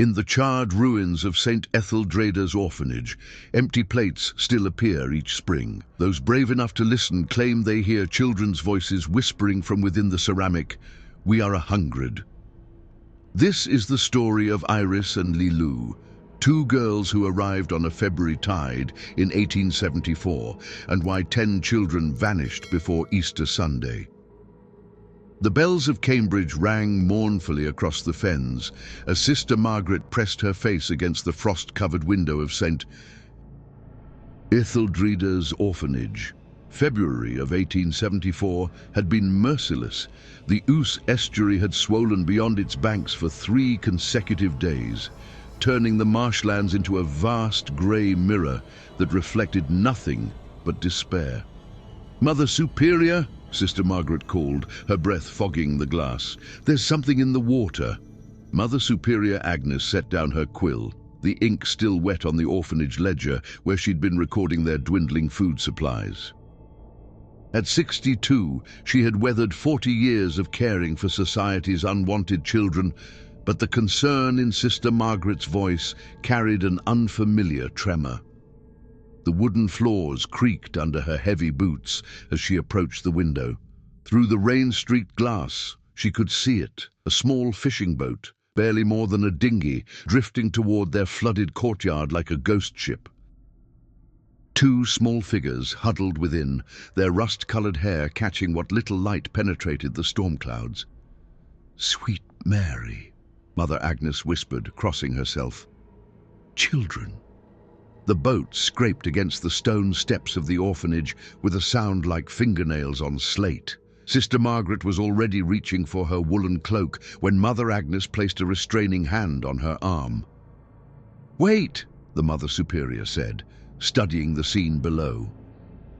In the charred ruins of St. Etheldrada's orphanage, empty plates still appear each spring. Those brave enough to listen claim they hear children's voices whispering from within the ceramic, "We are 100." This is the story of Iris and Lilou, two girls who arrived on a February tide in 1874, and why 10 children vanished before Easter Sunday. The bells of Cambridge rang mournfully across the fens as Sister Margaret pressed her face against the frost-covered window of St. Etheldrada's orphanage. February of 1874 had been merciless. The Ouse estuary had swollen beyond its banks for 3 consecutive days, turning the marshlands into a vast grey mirror that reflected nothing but despair. "Mother Superior," Sister Margaret called, her breath fogging the glass. "There's something in the water." Mother Superior Agnes set down her quill, the ink still wet on the orphanage ledger where she'd been recording their dwindling food supplies. At 62, she had weathered 40 years of caring for society's unwanted children, but the concern in Sister Margaret's voice carried an unfamiliar tremor. The wooden floors creaked under her heavy boots as she approached the window. Through the rain-streaked glass, she could see it, a small fishing boat, barely more than a dinghy, drifting toward their flooded courtyard like a ghost ship. 2 small figures huddled within, their rust-colored hair catching what little light penetrated the storm clouds. "Sweet Mary," Mother Agnes whispered, crossing herself. "Children." The boat scraped against the stone steps of the orphanage with a sound like fingernails on slate. Sister Margaret was already reaching for her woolen cloak when Mother Agnes placed a restraining hand on her arm. "Wait," the Mother Superior said, studying the scene below.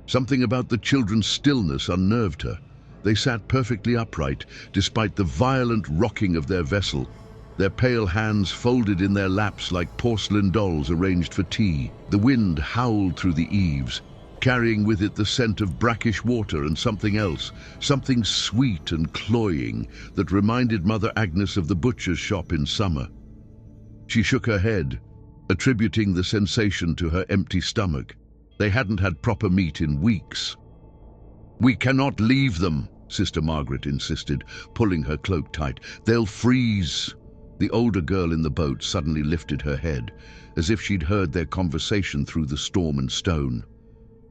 Something about the children's stillness unnerved her. They sat perfectly upright, despite the violent rocking of their vessel, their pale hands folded in their laps like porcelain dolls arranged for tea. The wind howled through the eaves, carrying with it the scent of brackish water and something else, something sweet and cloying that reminded Mother Agnes of the butcher's shop in summer. She shook her head, attributing the sensation to her empty stomach. They hadn't had proper meat in weeks. "We cannot leave them," Sister Margaret insisted, pulling her cloak tight. "They'll freeze." The older girl in the boat suddenly lifted her head, as if she'd heard their conversation through the storm and stone.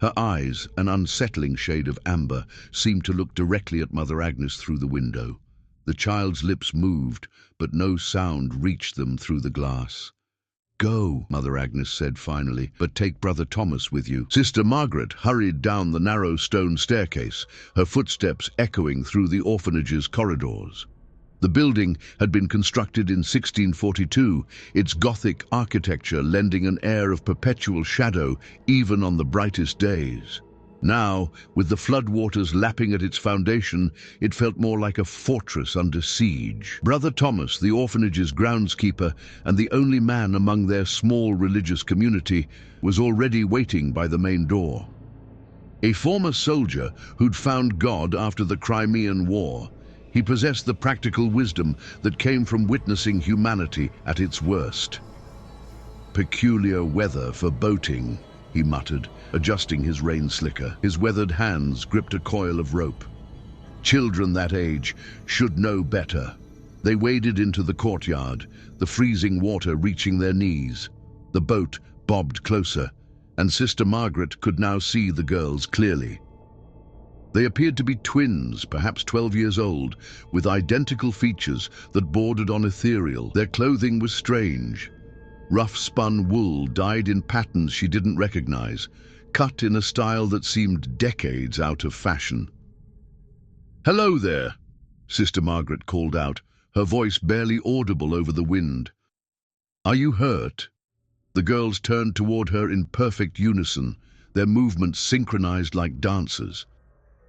Her eyes, an unsettling shade of amber, seemed to look directly at Mother Agnes through the window. The child's lips moved, but no sound reached them through the glass. "Go," Mother Agnes said finally, "but take Brother Thomas with you." Sister Margaret hurried down the narrow stone staircase, her footsteps echoing through the orphanage's corridors. The building had been constructed in 1642, its Gothic architecture lending an air of perpetual shadow even on the brightest days. Now, with the floodwaters lapping at its foundation, it felt more like a fortress under siege. Brother Thomas, the orphanage's groundskeeper and the only man among their small religious community, was already waiting by the main door. A former soldier who'd found God after the Crimean War, he possessed the practical wisdom that came from witnessing humanity at its worst. "Peculiar weather for boating," he muttered, adjusting his rain slicker. His weathered hands gripped a coil of rope. Children that age should know better. They waded into the courtyard, the freezing water reaching their knees. The boat bobbed closer, and Sister Margaret could now see the girls clearly. They appeared to be twins, perhaps 12 years old, with identical features that bordered on ethereal. Their clothing was strange. Rough-spun wool dyed in patterns she didn't recognize, cut in a style that seemed decades out of fashion. "Hello there," Sister Margaret called out, her voice barely audible over the wind. "Are you hurt?" The girls turned toward her in perfect unison, their movements synchronized like dancers.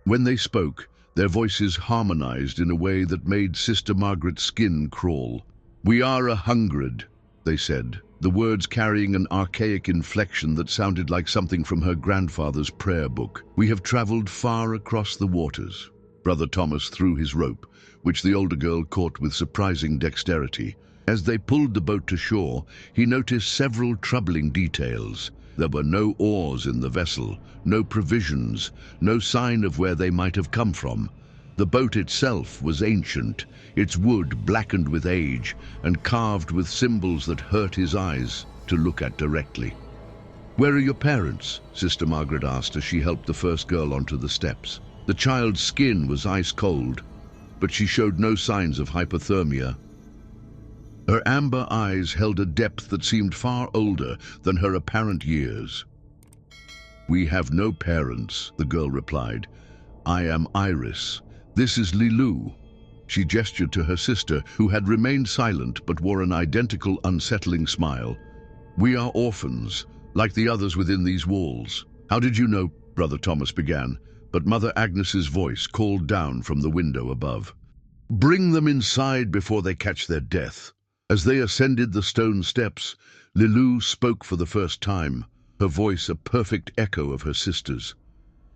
When they spoke, their voices harmonized in a way that made Sister Margaret's skin crawl. "We are 100, they said, the words carrying an archaic inflection that sounded like something from her grandfather's prayer book. "We have traveled far across the waters." Brother Thomas threw his rope, which the older girl caught with surprising dexterity. As they pulled the boat to shore, he noticed several troubling details. There were no oars in the vessel, no provisions, no sign of where they might have come from. The boat itself was ancient, its wood blackened with age and carved with symbols that hurt his eyes to look at directly. "Where are your parents?" Sister Margaret asked as she helped the first girl onto the steps. The child's skin was ice cold, but she showed no signs of hypothermia. Her amber eyes held a depth that seemed far older than her apparent years. "We have no parents," the girl replied. "I am Iris. This is Lilu." She gestured to her sister, who had remained silent but wore an identical unsettling smile. "We are orphans, like the others within these walls." "How did you know?" Brother Thomas began, but Mother Agnes's voice called down from the window above. "Bring them inside before they catch their death." As they ascended the stone steps, Lilu spoke for the first time, her voice a perfect echo of her sister's.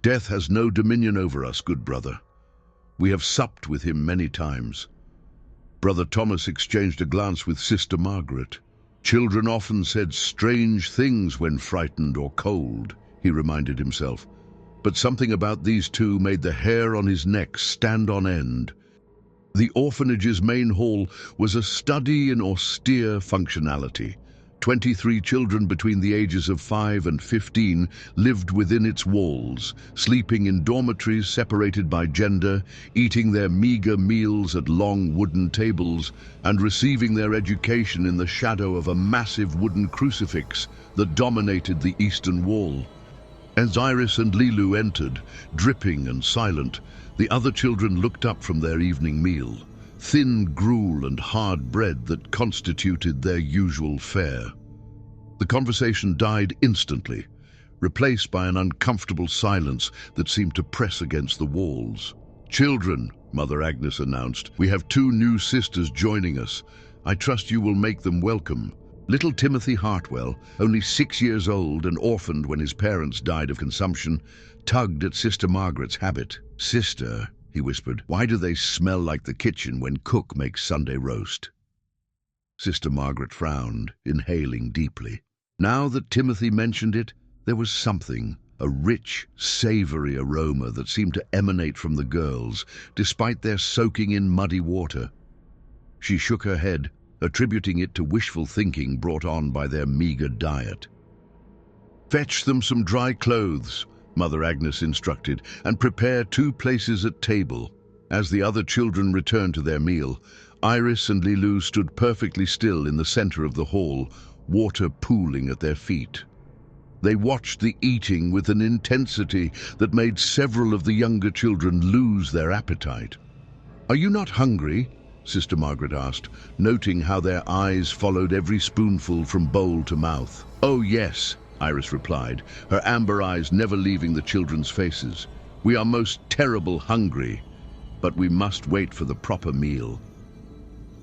"Death has no dominion over us, good brother. We have supped with him many times." Brother Thomas exchanged a glance with Sister Margaret. "Children often said strange things when frightened or cold," he reminded himself. But something about these two made the hair on his neck stand on end. The orphanage's main hall was a study in austere functionality. 23 children between the ages of 5 and 15 lived within its walls, sleeping in dormitories separated by gender, eating their meager meals at long wooden tables, and receiving their education in the shadow of a massive wooden crucifix that dominated the eastern wall. As Iris and Lilu entered, dripping and silent, the other children looked up from their evening meal, thin gruel and hard bread that constituted their usual fare. The conversation died instantly, replaced by an uncomfortable silence that seemed to press against the walls. "Children," Mother Agnes announced, "we have 2 new sisters joining us. I trust you will make them welcome." Little Timothy Hartwell, only 6 years old and orphaned when his parents died of consumption, tugged at Sister Margaret's habit. "Sister," he whispered, "why do they smell like the kitchen when cook makes Sunday roast?" Sister Margaret frowned, inhaling deeply. Now that Timothy mentioned it, there was something, a rich, savory aroma that seemed to emanate from the girls, despite their soaking in muddy water. She shook her head, attributing it to wishful thinking brought on by their meager diet. "Fetch them some dry clothes," Mother Agnes instructed, "and prepare 2 places at table." As the other children returned to their meal, Iris and Lilu stood perfectly still in the center of the hall, water pooling at their feet. They watched the eating with an intensity that made several of the younger children lose their appetite. "Are you not hungry?" Sister Margaret asked, noting how their eyes followed every spoonful from bowl to mouth. "Oh yes," Iris replied, her amber eyes never leaving the children's faces. "We are most terrible hungry, but we must wait for the proper meal."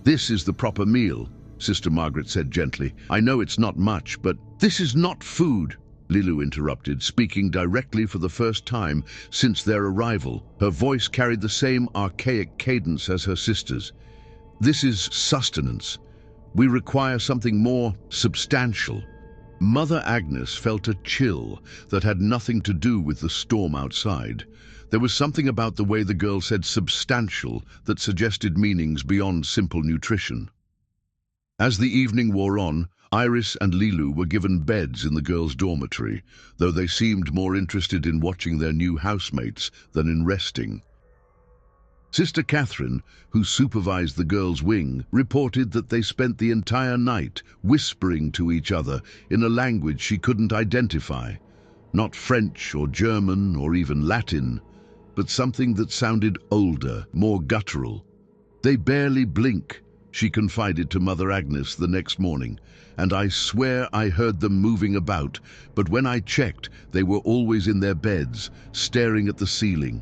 "This is the proper meal," Sister Margaret said gently. "I know it's not much, but—" "This is not food," Lilu interrupted, speaking directly for the first time since their arrival. Her voice carried the same archaic cadence as her sister's. "This is sustenance. We require something more substantial." Mother Agnes felt a chill that had nothing to do with the storm outside. There was something about the way the girl said substantial that suggested meanings beyond simple nutrition. As the evening wore on, Iris and Lilu were given beds in the girls' dormitory, though they seemed more interested in watching their new housemates than in resting. Sister Catherine, who supervised the girls' wing, reported that they spent the entire night whispering to each other in a language she couldn't identify. Not French or German or even Latin, but something that sounded older, more guttural. "They barely blink," she confided to Mother Agnes the next morning, "and I swear I heard them moving about, but when I checked, they were always in their beds, staring at the ceiling."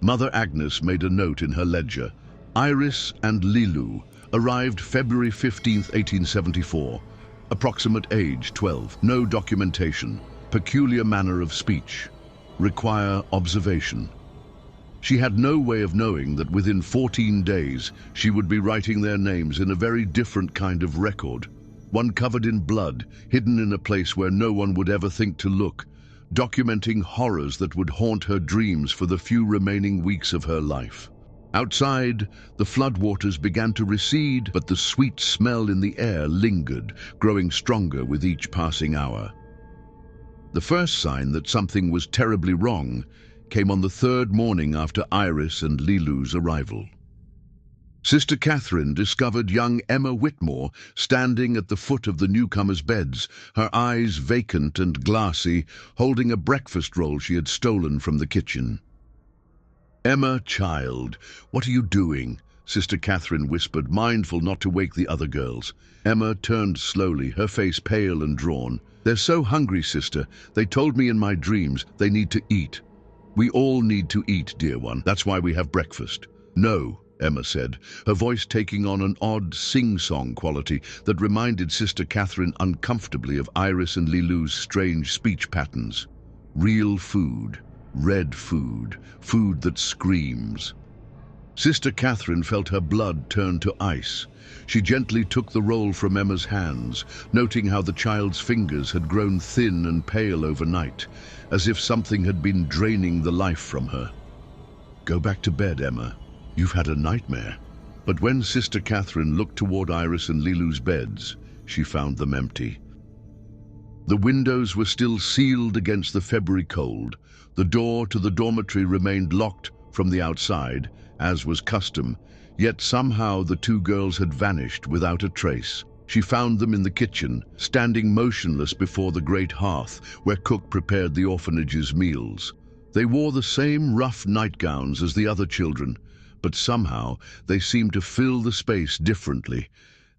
Mother Agnes made a note in her ledger. Iris and Lilu arrived February 15, 1874. Approximate age 12. No documentation. Peculiar manner of speech. Require observation. She had no way of knowing that within 14 days she would be writing their names in a very different kind of record, one covered in blood, hidden in a place where no one would ever think to look, documenting horrors that would haunt her dreams for the few remaining weeks of her life. Outside, the floodwaters began to recede, but the sweet smell in the air lingered, growing stronger with each passing hour. The first sign that something was terribly wrong came on the third morning after Iris and Lilu's arrival. Sister Catherine discovered young Emma Whitmore standing at the foot of the newcomers' beds, her eyes vacant and glassy, holding a breakfast roll she had stolen from the kitchen. "Emma, child, what are you doing?" Sister Catherine whispered, mindful not to wake the other girls. Emma turned slowly, her face pale and drawn. "They're so hungry, sister. They told me in my dreams they need to eat." "We all need to eat, dear one. That's why we have breakfast." "No," Emma said, her voice taking on an odd sing-song quality that reminded Sister Catherine uncomfortably of Iris and Lilu's strange speech patterns. "Real food, red food, food that screams." Sister Catherine felt her blood turn to ice. She gently took the roll from Emma's hands, noting how the child's fingers had grown thin and pale overnight, as if something had been draining the life from her. "Go back to bed, Emma. You've had a nightmare." But when Sister Catherine looked toward Iris and Lilu's beds, she found them empty. The windows were still sealed against the February cold. The door to the dormitory remained locked from the outside, as was custom, yet somehow the two girls had vanished without a trace. She found them in the kitchen, standing motionless before the great hearth where cook prepared the orphanage's meals. They wore the same rough nightgowns as the other children, but somehow they seemed to fill the space differently,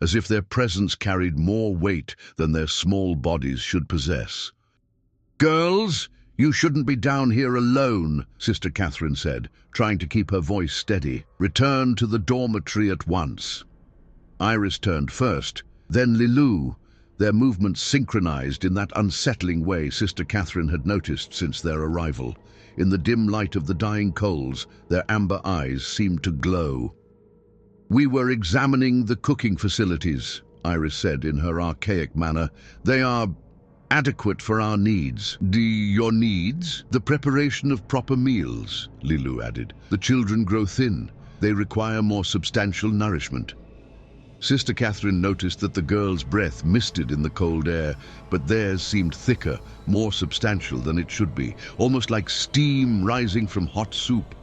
as if their presence carried more weight than their small bodies should possess. "Girls, you shouldn't be down here alone," Sister Catherine said, trying to keep her voice steady. "Return to the dormitory at once." Iris turned first, then Lilu, their movements synchronized in that unsettling way Sister Catherine had noticed since their arrival. In the dim light of the dying coals, their amber eyes seemed to glow. "We were examining the cooking facilities," Iris said in her archaic manner. "They are adequate for our needs." "Your needs?" "The preparation of proper meals," Lilu added. "The children grow thin. They require more substantial nourishment." Sister Catherine noticed that the girls' breath misted in the cold air, but theirs seemed thicker, more substantial than it should be, almost like steam rising from hot soup.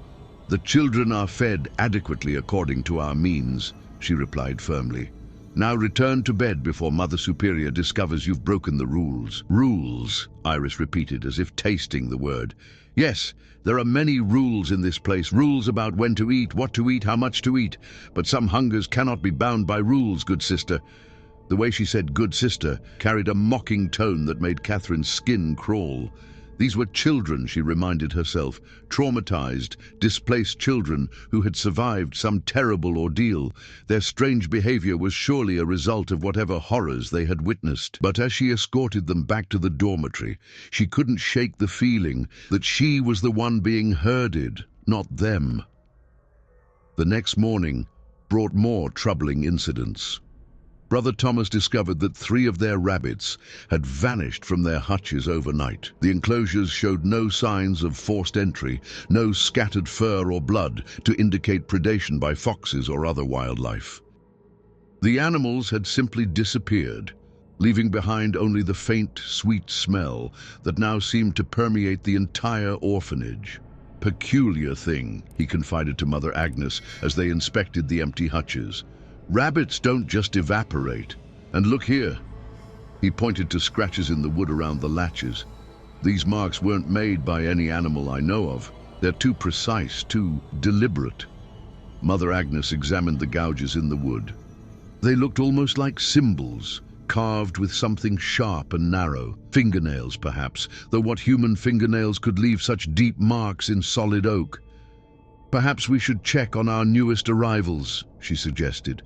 "The children are fed adequately according to our means," she replied firmly. "Now return to bed before Mother Superior discovers you've broken the rules." "Rules," Iris repeated, as if tasting the word. "Yes, there are many rules in this place, rules about when to eat, what to eat, how much to eat. But some hungers cannot be bound by rules, good sister." The way she said "good sister" carried a mocking tone that made Catherine's skin crawl. These were children, she reminded herself, traumatized, displaced children who had survived some terrible ordeal. Their strange behavior was surely a result of whatever horrors they had witnessed. But as she escorted them back to the dormitory, she couldn't shake the feeling that she was the one being herded, not them. The next morning brought more troubling incidents. Brother Thomas discovered that 3 of their rabbits had vanished from their hutches overnight. The enclosures showed no signs of forced entry, no scattered fur or blood to indicate predation by foxes or other wildlife. The animals had simply disappeared, leaving behind only the faint, sweet smell that now seemed to permeate the entire orphanage. "Peculiar thing," he confided to Mother Agnes as they inspected the empty hutches. "Rabbits don't just evaporate. And look here." He pointed to scratches in the wood around the latches. "These marks weren't made by any animal I know of. They're too precise, too deliberate." Mother Agnes examined the gouges in the wood. They looked almost like symbols, carved with something sharp and narrow. Fingernails, perhaps, though what human fingernails could leave such deep marks in solid oak? "Perhaps we should check on our newest arrivals," she suggested.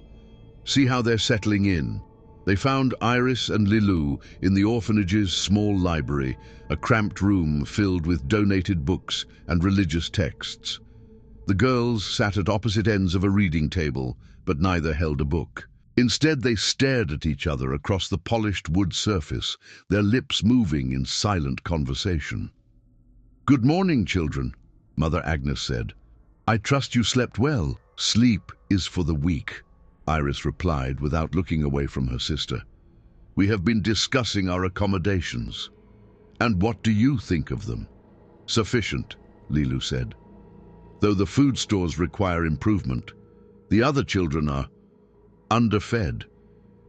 "See how they're settling in." They found Iris and Lilu in the orphanage's small library, a cramped room filled with donated books and religious texts. The girls sat at opposite ends of a reading table, but neither held a book. Instead, they stared at each other across the polished wood surface, their lips moving in silent conversation. "Good morning, children," Mother Agnes said. "I trust you slept well." "Sleep is for the weak," Iris replied without looking away from her sister. "We have been discussing our accommodations. And what do you think of them?" "Sufficient," Lilu said. "Though the food stores require improvement. The other children are underfed.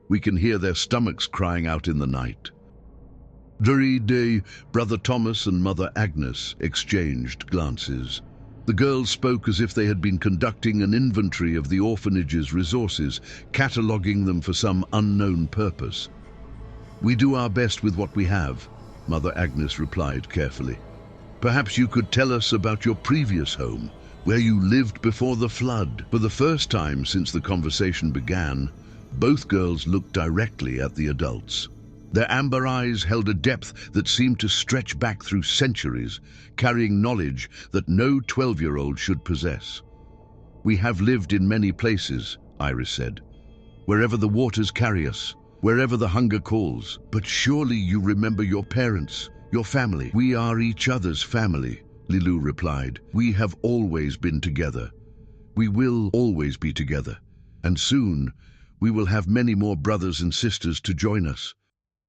We can hear their stomachs crying out in the night." During the day, Brother Thomas and Mother Agnes exchanged glances. The girls spoke as if they had been conducting an inventory of the orphanage's resources, cataloguing them for some unknown purpose. "We do our best with what we have," Mother Agnes replied carefully. "Perhaps you could tell us about your previous home, where you lived before the flood." For the first time since the conversation began, both girls looked directly at the adults. Their amber eyes held a depth that seemed to stretch back through centuries, carrying knowledge that no 12-year-old should possess. "We have lived in many places," Iris said. "Wherever the waters carry us, wherever the hunger calls. But surely you remember your parents, your family." "We are each other's family," Lilu replied. "We have always been together. We will always be together. And soon, we will have many more brothers and sisters to join us."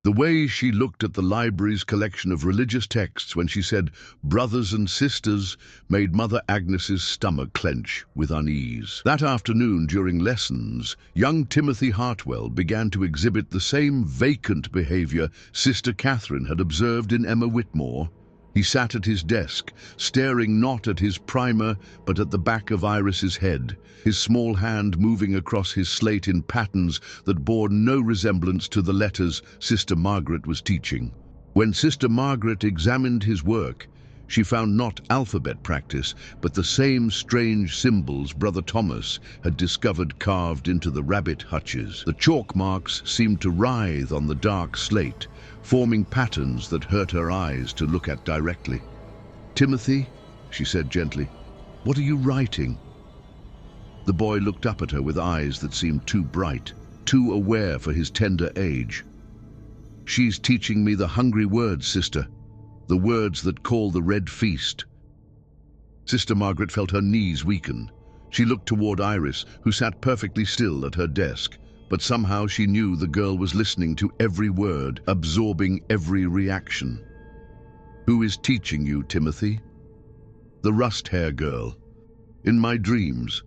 The way she looked at the library's collection of religious texts when she said "brothers and sisters" made Mother Agnes's stomach clench with unease. That afternoon during lessons, young Timothy Hartwell began to exhibit the same vacant behavior Sister Catherine had observed in Emma Whitmore. He sat at his desk, staring not at his primer, but at the back of Iris's head, his small hand moving across his slate in patterns that bore no resemblance to the letters Sister Margaret was teaching. When Sister Margaret examined his work, she found not alphabet practice, but the same strange symbols Brother Thomas had discovered carved into the rabbit hutches. The chalk marks seemed to writhe on the dark slate, forming patterns that hurt her eyes to look at directly. "Timothy," she said gently, "what are you writing?" The boy looked up at her with eyes that seemed too bright, too aware for his tender age. "She's teaching me the hungry words, sister, the words that call the red feast." Sister Margaret felt her knees weaken. She looked toward Iris, who sat perfectly still at her desk, but somehow she knew the girl was listening to every word, absorbing every reaction. "Who is teaching you, Timothy?" "The rust-hair girl. In my dreams.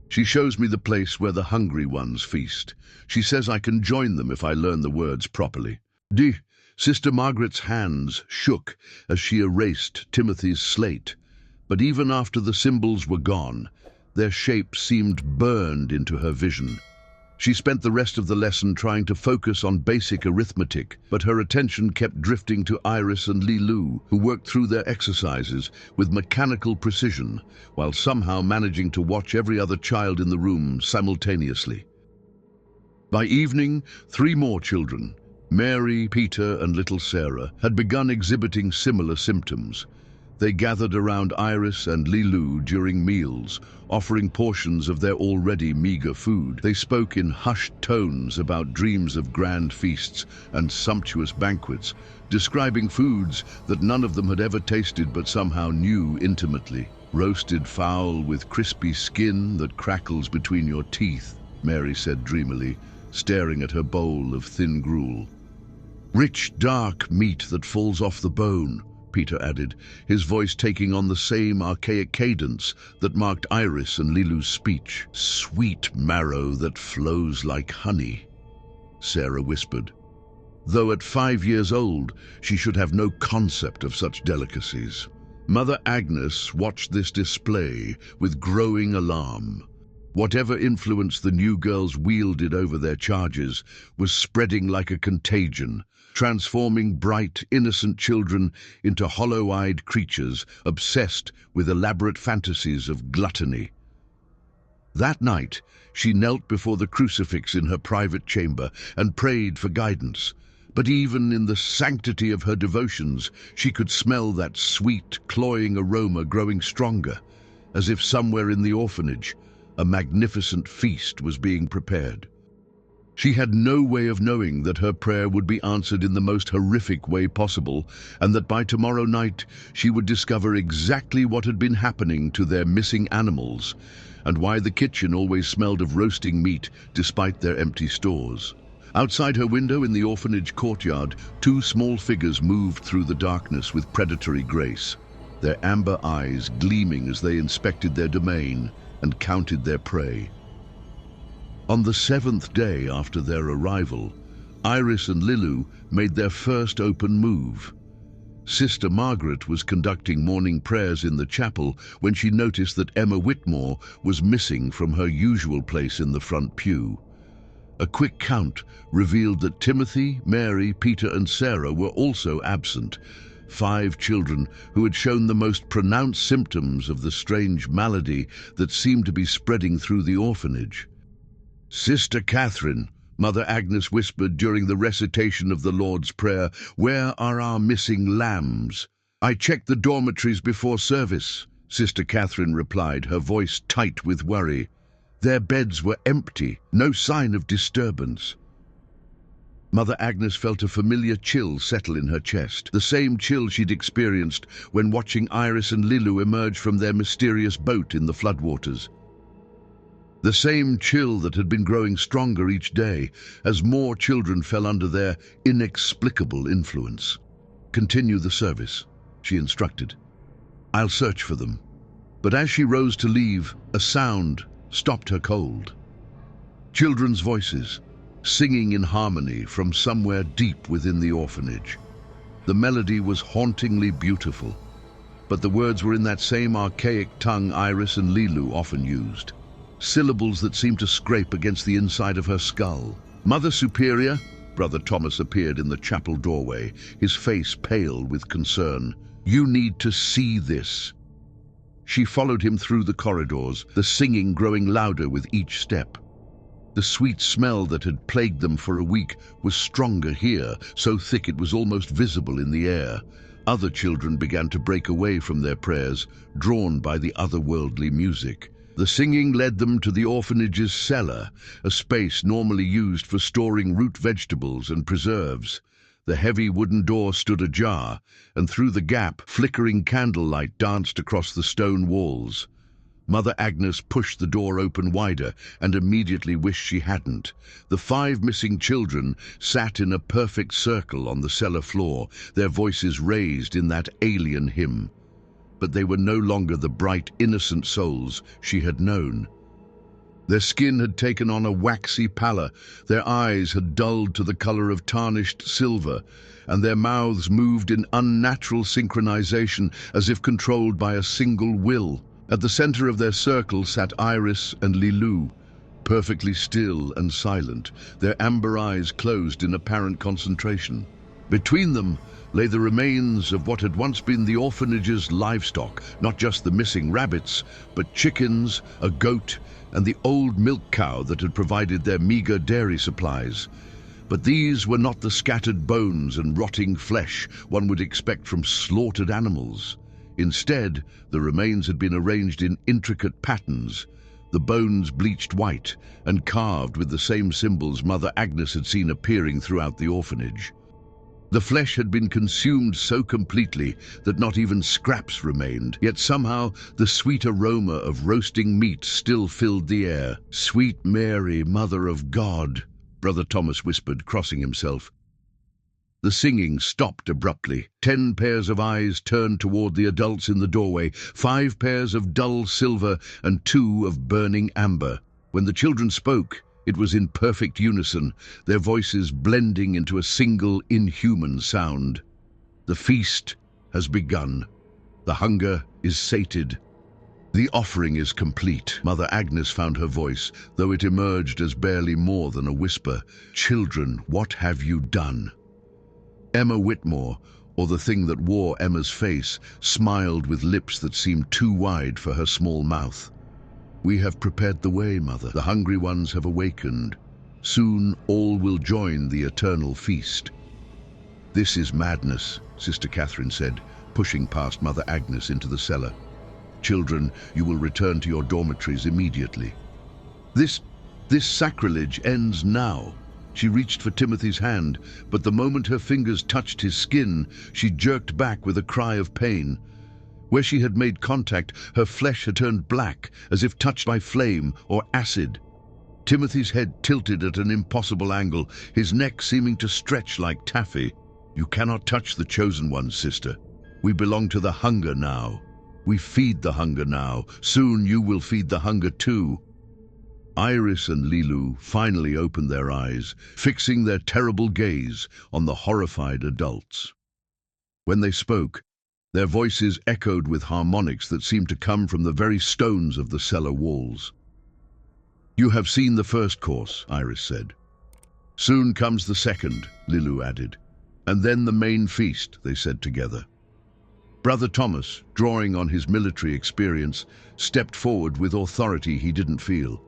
She shows me the place where the hungry ones feast. She says I can join them if I learn the words properly." Sister Margaret's hands shook as she erased Timothy's slate, but even after the symbols were gone, their shape seemed burned into her vision. She spent the rest of the lesson trying to focus on basic arithmetic, but her attention kept drifting to Iris and Lilu, who worked through their exercises with mechanical precision, while somehow managing to watch every other child in the room simultaneously. By evening, 3 more children, Mary, Peter, and little Sarah, had begun exhibiting similar symptoms. They gathered around Iris and Lilu during meals, offering portions of their already meager food. They spoke in hushed tones about dreams of grand feasts and sumptuous banquets, describing foods that none of them had ever tasted but somehow knew intimately. "Roasted fowl with crispy skin that crackles between your teeth," Mary said dreamily, staring at her bowl of thin gruel. "Rich, dark meat that falls off the bone," Peter added, his voice taking on the same archaic cadence that marked Iris and Lilu's speech. "Sweet marrow that flows like honey," Sarah whispered. Though at 5 years old, she should have no concept of such delicacies. Mother Agnes watched this display with growing alarm. Whatever influence the new girls wielded over their charges was spreading like a contagion, transforming bright, innocent children into hollow-eyed creatures obsessed with elaborate fantasies of gluttony. That night, she knelt before the crucifix in her private chamber and prayed for guidance. But even in the sanctity of her devotions, she could smell that sweet, cloying aroma growing stronger, as if somewhere in the orphanage, a magnificent feast was being prepared. She had no way of knowing that her prayer would be answered in the most horrific way possible, and that by tomorrow night she would discover exactly what had been happening to their missing animals, and why the kitchen always smelled of roasting meat despite their empty stores. Outside her window in the orphanage courtyard, two small figures moved through the darkness with predatory grace, their amber eyes gleaming as they inspected their domain and counted their prey. On the 7th day after their arrival, Iris and Lilu made their first open move. Sister Margaret was conducting morning prayers in the chapel when she noticed that Emma Whitmore was missing from her usual place in the front pew. A quick count revealed that Timothy, Mary, Peter and Sarah were also absent, 5 children who had shown the most pronounced symptoms of the strange malady that seemed to be spreading through the orphanage. "Sister Catherine," Mother Agnes whispered during the recitation of the Lord's Prayer, "where are our missing lambs?" "I checked the dormitories before service," Sister Catherine replied, her voice tight with worry. "Their beds were empty, no sign of disturbance." Mother Agnes felt a familiar chill settle in her chest, the same chill she'd experienced when watching Iris and Lilu emerge from their mysterious boat in the floodwaters. The same chill that had been growing stronger each day as more children fell under their inexplicable influence. "Continue the service," she instructed. "I'll search for them." But as she rose to leave, a sound stopped her cold. Children's voices, singing in harmony from somewhere deep within the orphanage. The melody was hauntingly beautiful, but the words were in that same archaic tongue Iris and Lilu often used. Syllables that seemed to scrape against the inside of her skull. "Mother Superior," Brother Thomas appeared in the chapel doorway, his face pale with concern. "You need to see this." She followed him through the corridors, the singing growing louder with each step. The sweet smell that had plagued them for a week was stronger here, so thick it was almost visible in the air. Other children began to break away from their prayers, drawn by the otherworldly music. The singing led them to the orphanage's cellar, a space normally used for storing root vegetables and preserves. The heavy wooden door stood ajar, and through the gap, flickering candlelight danced across the stone walls. Mother Agnes pushed the door open wider and immediately wished she hadn't. The 5 missing children sat in a perfect circle on the cellar floor, their voices raised in that alien hymn. But they were no longer the bright, innocent souls she had known. Their skin had taken on a waxy pallor, their eyes had dulled to the color of tarnished silver, and their mouths moved in unnatural synchronization as if controlled by a single will. At the center of their circle sat Iris and Lilu, perfectly still and silent, their amber eyes closed in apparent concentration. Between them lay the remains of what had once been the orphanage's livestock, not just the missing rabbits, but chickens, a goat, and the old milk cow that had provided their meager dairy supplies. But these were not the scattered bones and rotting flesh one would expect from slaughtered animals. Instead, the remains had been arranged in intricate patterns, the bones bleached white and carved with the same symbols Mother Agnes had seen appearing throughout the orphanage. The flesh had been consumed so completely that not even scraps remained, yet somehow the sweet aroma of roasting meat still filled the air. "Sweet Mary, Mother of God," Brother Thomas whispered, crossing himself. The singing stopped abruptly. 10 pairs of eyes turned toward the adults in the doorway, 5 pairs of dull silver and 2 of burning amber. When the children spoke, it was in perfect unison, their voices blending into a single inhuman sound. "The feast has begun. The hunger is sated. The offering is complete." Mother Agnes found her voice, though it emerged as barely more than a whisper. "Children, what have you done?" Emma Whitmore, or the thing that wore Emma's face, smiled with lips that seemed too wide for her small mouth. "We have prepared the way, Mother. The hungry ones have awakened. Soon all will join the eternal feast." "This is madness," Sister Catherine said, pushing past Mother Agnes into the cellar. Children, you will return to your dormitories immediately. This sacrilege ends now. She reached for Timothy's hand, but the moment her fingers touched his skin, she jerked back with a cry of pain. Where she had made contact, her flesh had turned black, as if touched by flame or acid. Timothy's head tilted at an impossible angle, his neck seeming to stretch like taffy. You cannot touch the chosen ones, sister. We belong to the hunger now. We feed the hunger now. Soon you will feed the hunger too. Iris and Lilu finally opened their eyes, fixing their terrible gaze on the horrified adults. When they spoke, their voices echoed with harmonics that seemed to come from the very stones of the cellar walls. You have seen the first course, Iris said. Soon comes the second, Lilu added. And then the main feast, they said together. Brother Thomas, drawing on his military experience, stepped forward with authority he didn't feel.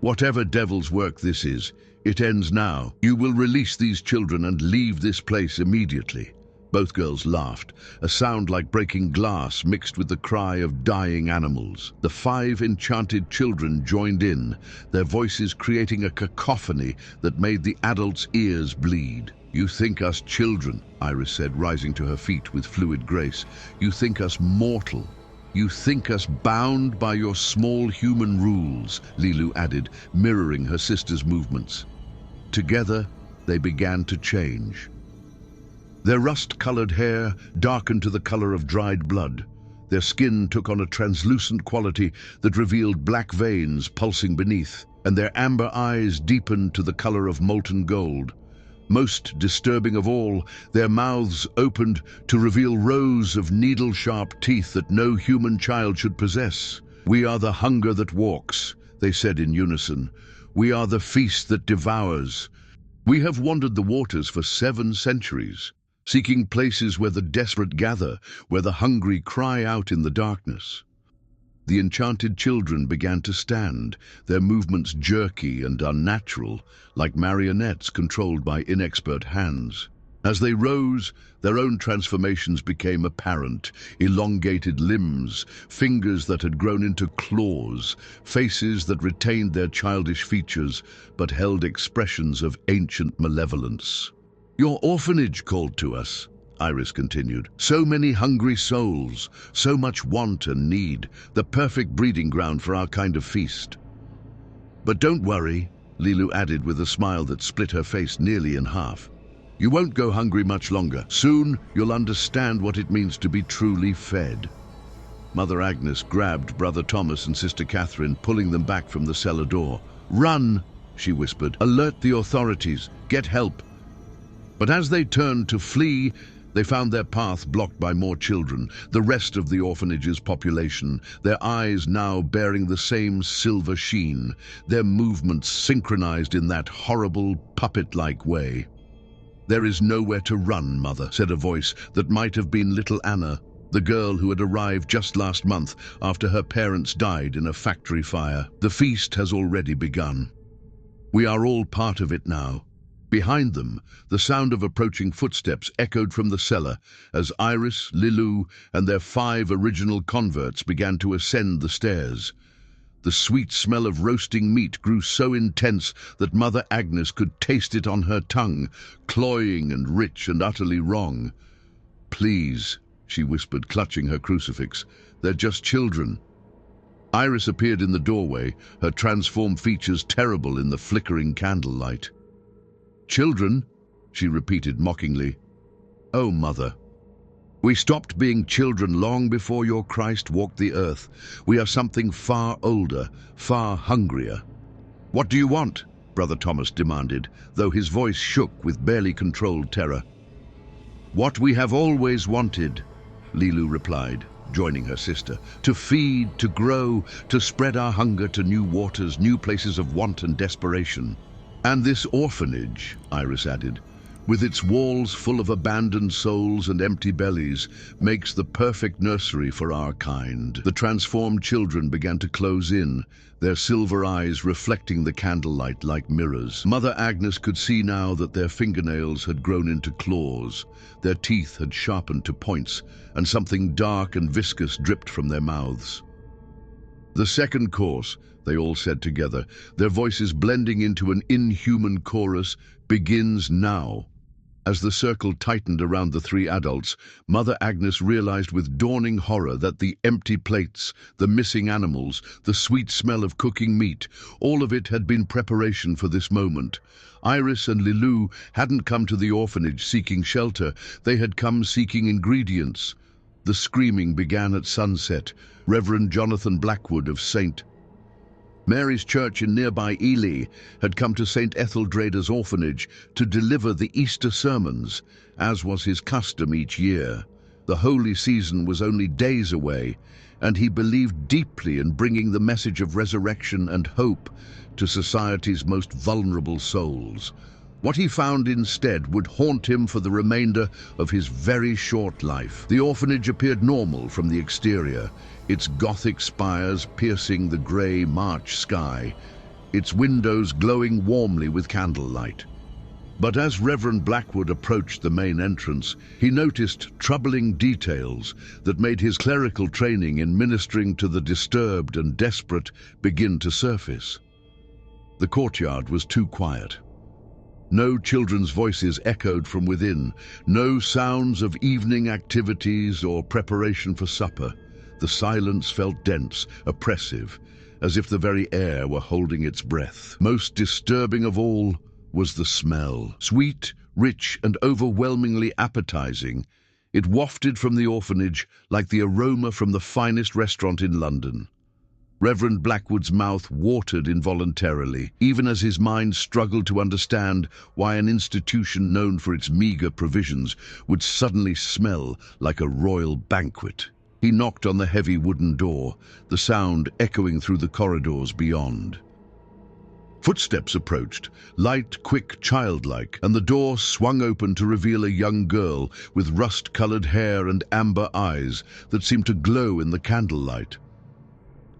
Whatever devil's work this is, it ends now. You will release these children and leave this place immediately. Both girls laughed, a sound like breaking glass mixed with the cry of dying animals. The 5 enchanted children joined in, their voices creating a cacophony that made the adults' ears bleed. You think us children, Iris said, rising to her feet with fluid grace. You think us mortal. You think us bound by your small human rules, Lilu added, mirroring her sister's movements. Together, they began to change. Their rust-colored hair darkened to the color of dried blood. Their skin took on a translucent quality that revealed black veins pulsing beneath, and their amber eyes deepened to the color of molten gold. Most disturbing of all, their mouths opened to reveal rows of needle-sharp teeth that no human child should possess. We are the hunger that walks, they said in unison. We are the feast that devours. We have wandered the waters for 7 centuries, seeking places where the desperate gather, where the hungry cry out in the darkness. The enchanted children began to stand, their movements jerky and unnatural, like marionettes controlled by inexpert hands. As they rose, their own transformations became apparent: elongated limbs, fingers that had grown into claws, faces that retained their childish features but held expressions of ancient malevolence. Your orphanage called to us, Iris continued. So many hungry souls, so much want and need, the perfect breeding ground for our kind of feast. But don't worry, Lilu added with a smile that split her face nearly in half. You won't go hungry much longer. Soon you'll understand what it means to be truly fed. Mother Agnes grabbed Brother Thomas and Sister Catherine, pulling them back from the cellar door. Run, she whispered. Alert the authorities. Get help. But as they turned to flee, they found their path blocked by more children, the rest of the orphanage's population, their eyes now bearing the same silver sheen, their movements synchronized in that horrible, puppet-like way. There is nowhere to run, Mother, said a voice that might have been little Anna, the girl who had arrived just last month after her parents died in a factory fire. The feast has already begun. We are all part of it now. Behind them, the sound of approaching footsteps echoed from the cellar as Iris, Lilu, and their 5 original converts began to ascend the stairs. The sweet smell of roasting meat grew so intense that Mother Agnes could taste it on her tongue, cloying and rich and utterly wrong. Please, she whispered, clutching her crucifix. They're just children. Iris appeared in the doorway, her transformed features terrible in the flickering candlelight. Children, she repeated mockingly. Oh, Mother. We stopped being children long before your Christ walked the earth. We are something far older, far hungrier. What do you want? Brother Thomas demanded, though his voice shook with barely controlled terror. What we have always wanted, Lilu replied, joining her sister. To feed, to grow, to spread our hunger to new waters, new places of want and desperation. And this orphanage, Iris added, with its walls full of abandoned souls and empty bellies, makes the perfect nursery for our kind. The transformed children began to close in, their silver eyes reflecting the candlelight like mirrors. Mother Agnes could see now that their fingernails had grown into claws, their teeth had sharpened to points, and something dark and viscous dripped from their mouths. "The second course," they all said together, their voices blending into an inhuman chorus, "begins now." As the circle tightened around the three adults, Mother Agnes realized with dawning horror that the empty plates, the missing animals, the sweet smell of cooking meat, all of it had been preparation for this moment. Iris and Lilou hadn't come to the orphanage seeking shelter, they had come seeking ingredients. The screaming began at sunset. Reverend Jonathan Blackwood of St. Mary's Church in nearby Ely had come to St. Etheldrada's orphanage to deliver the Easter sermons, as was his custom each year. The holy season was only days away, and he believed deeply in bringing the message of resurrection and hope to society's most vulnerable souls. What he found instead would haunt him for the remainder of his very short life. The orphanage appeared normal from the exterior, its Gothic spires piercing the grey March sky, its windows glowing warmly with candlelight. But as Reverend Blackwood approached the main entrance, he noticed troubling details that made his clerical training in ministering to the disturbed and desperate begin to surface. The courtyard was too quiet. No children's voices echoed from within, no sounds of evening activities or preparation for supper. The silence felt dense, oppressive, as if the very air were holding its breath. Most disturbing of all was the smell. Sweet, rich, and overwhelmingly appetizing, it wafted from the orphanage like the aroma from the finest restaurant in London. Reverend Blackwood's mouth watered involuntarily, even as his mind struggled to understand why an institution known for its meager provisions would suddenly smell like a royal banquet. He knocked on the heavy wooden door, the sound echoing through the corridors beyond. Footsteps approached, light, quick, childlike, and the door swung open to reveal a young girl with rust-colored hair and amber eyes that seemed to glow in the candlelight.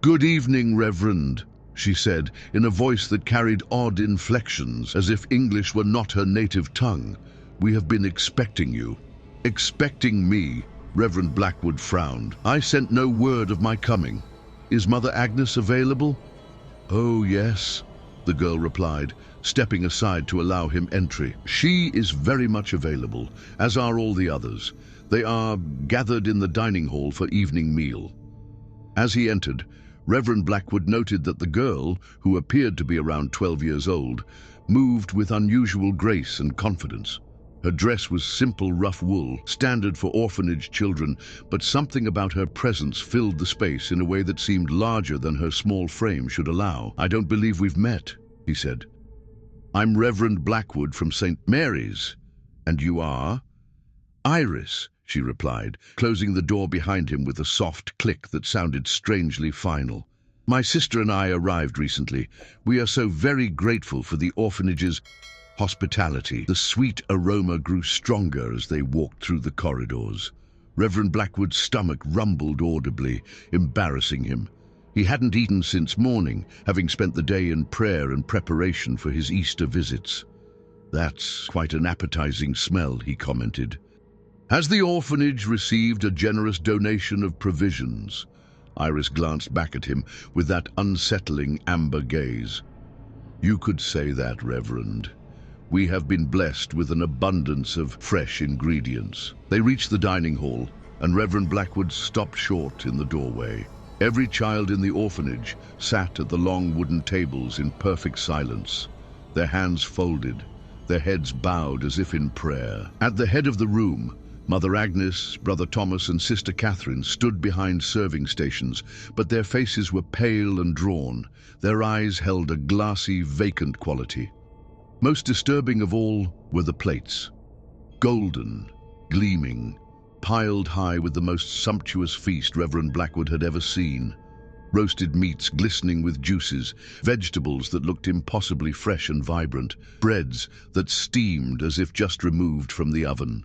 "Good evening, Reverend," she said, in a voice that carried odd inflections, as if English were not her native tongue. "We have been expecting you." "Expecting me?" Reverend Blackwood frowned. "I sent no word of my coming. Is Mother Agnes available?" "Oh, yes," the girl replied, stepping aside to allow him entry. "She is very much available, as are all the others. They are gathered in the dining hall for evening meal." As he entered, Reverend Blackwood noted that the girl, who appeared to be around 12 years old, moved with unusual grace and confidence. Her dress was simple rough wool, standard for orphanage children, but something about her presence filled the space in a way that seemed larger than her small frame should allow. "I don't believe we've met," he said. "I'm Reverend Blackwood from St. Mary's. And you are?" "Iris," she replied, closing the door behind him with a soft click that sounded strangely final. "My sister and I arrived recently. We are so very grateful for the orphanage's hospitality." The sweet aroma grew stronger as they walked through the corridors. Reverend Blackwood's stomach rumbled audibly, embarrassing him. He hadn't eaten since morning, having spent the day in prayer and preparation for his Easter visits. "That's quite an appetizing smell," he commented. "Has the orphanage received a generous donation of provisions?" Iris glanced back at him with that unsettling amber gaze. "You could say that, Reverend. We have been blessed with an abundance of fresh ingredients." They reached the dining hall, and Reverend Blackwood stopped short in the doorway. Every child in the orphanage sat at the long wooden tables in perfect silence, their hands folded, their heads bowed as if in prayer. At the head of the room, Mother Agnes, Brother Thomas, and Sister Catherine stood behind serving stations, but their faces were pale and drawn. Their eyes held a glassy, vacant quality. Most disturbing of all were the plates. Golden, gleaming, piled high with the most sumptuous feast Reverend Blackwood had ever seen. Roasted meats glistening with juices, vegetables that looked impossibly fresh and vibrant, breads that steamed as if just removed from the oven.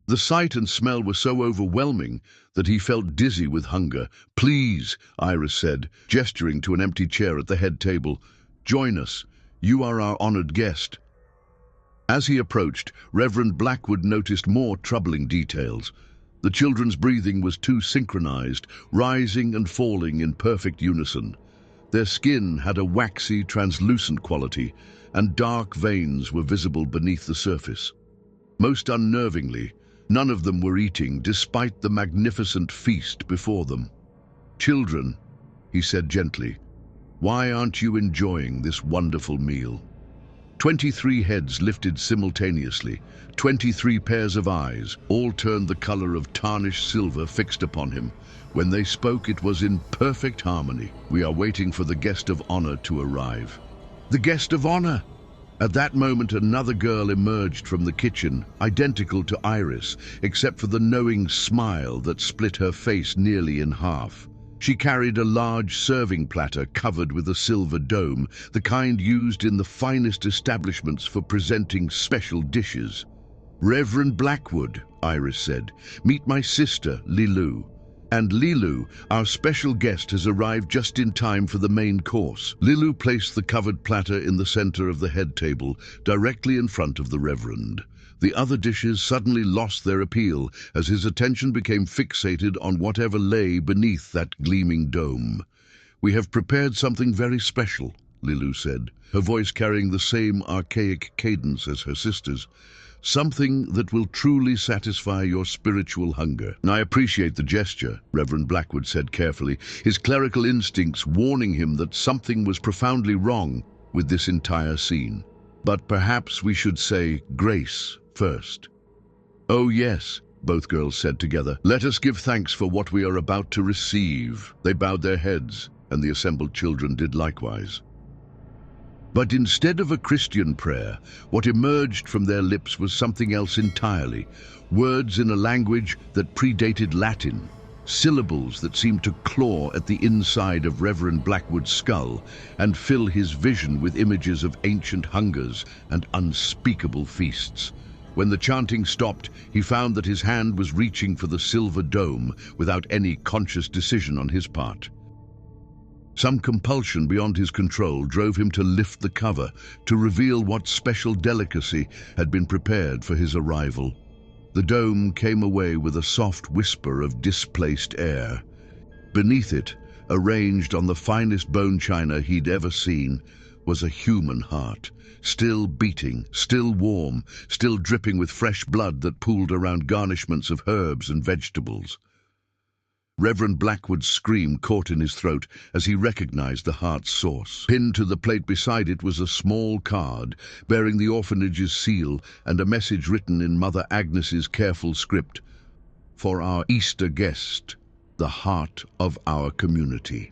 The sight and smell were so overwhelming that he felt dizzy with hunger. "Please," Iris said, gesturing to an empty chair at the head table, "join us. You are our honored guest." As he approached, Reverend Blackwood noticed more troubling details. The The children's breathing was too synchronized, rising and falling in perfect unison. Their skin had a waxy, translucent quality, and dark veins were visible beneath the surface. Most unnervingly, none of them were eating, despite the magnificent feast before them. "Children," he said gently, "why aren't you enjoying this wonderful meal?" 23 heads lifted simultaneously, 23 pairs of eyes, all turned the color of tarnished silver, fixed upon him. When they spoke, it was in perfect harmony. "We are waiting for the guest of honor to arrive." The guest of honor! At that moment, another girl emerged from the kitchen, identical to Iris, except for the knowing smile that split her face nearly in half. She carried a large serving platter covered with a silver dome, the kind used in the finest establishments for presenting special dishes. "Reverend Blackwood," Iris said, "meet my sister, Lilu. And Lilu, our special guest, has arrived just in time for the main course." Lilu placed the covered platter in the center of the head table, directly in front of the Reverend. The other dishes suddenly lost their appeal as his attention became fixated on whatever lay beneath that gleaming dome. "We have prepared something very special," Lilu said, her voice carrying the same archaic cadence as her sister's. "Something that will truly satisfy your spiritual hunger." "I appreciate the gesture," Reverend Blackwood said carefully, his clerical instincts warning him that something was profoundly wrong with this entire scene. "But perhaps we should say grace first." "Oh yes," both girls said together. "Let us give thanks for what we are about to receive." They bowed their heads, and the assembled children did likewise. But instead of a Christian prayer, what emerged from their lips was something else entirely. Words in a language that predated Latin. Syllables that seemed to claw at the inside of Reverend Blackwood's skull and fill his vision with images of ancient hungers and unspeakable feasts. When the chanting stopped, he found that his hand was reaching for the silver dome without any conscious decision on his part. Some compulsion beyond his control drove him to lift the cover, to reveal what special delicacy had been prepared for his arrival. The dome came away with a soft whisper of displaced air. Beneath it, arranged on the finest bone china he'd ever seen, was a human heart, still beating, still warm, still dripping with fresh blood that pooled around garnishments of herbs and vegetables. Reverend Blackwood's scream caught in his throat as he recognized the heart's source. Pinned to the plate beside it was a small card bearing the orphanage's seal and a message written in Mother Agnes's careful script: "For our Easter guest, the heart of our community."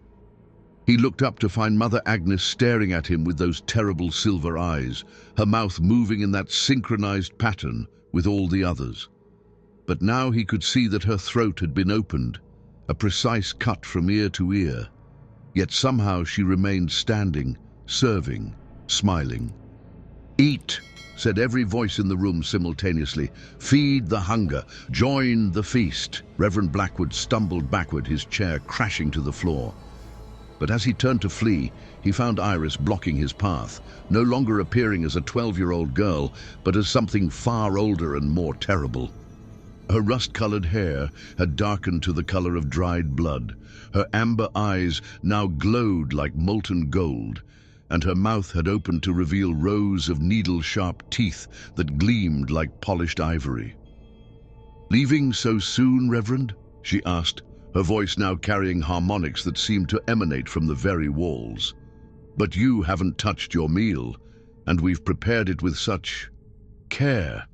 He looked up to find Mother Agnes staring at him with those terrible silver eyes, her mouth moving in that synchronized pattern with all the others. But now he could see that her throat had been opened, a precise cut from ear to ear. Yet somehow she remained standing, serving, smiling. "Eat," said every voice in the room simultaneously. "Feed the hunger. Join the feast." Reverend Blackwood stumbled backward, his chair crashing to the floor. But as he turned to flee, he found Iris blocking his path, no longer appearing as a 12-year-old girl, but as something far older and more terrible. Her rust-colored hair had darkened to the color of dried blood. Her amber eyes now glowed like molten gold, and her mouth had opened to reveal rows of needle-sharp teeth that gleamed like polished ivory. "Leaving so soon, Reverend?" she asked, her voice now carrying harmonics that seemed to emanate from the very walls. "But you haven't touched your meal, and we've prepared it with such care."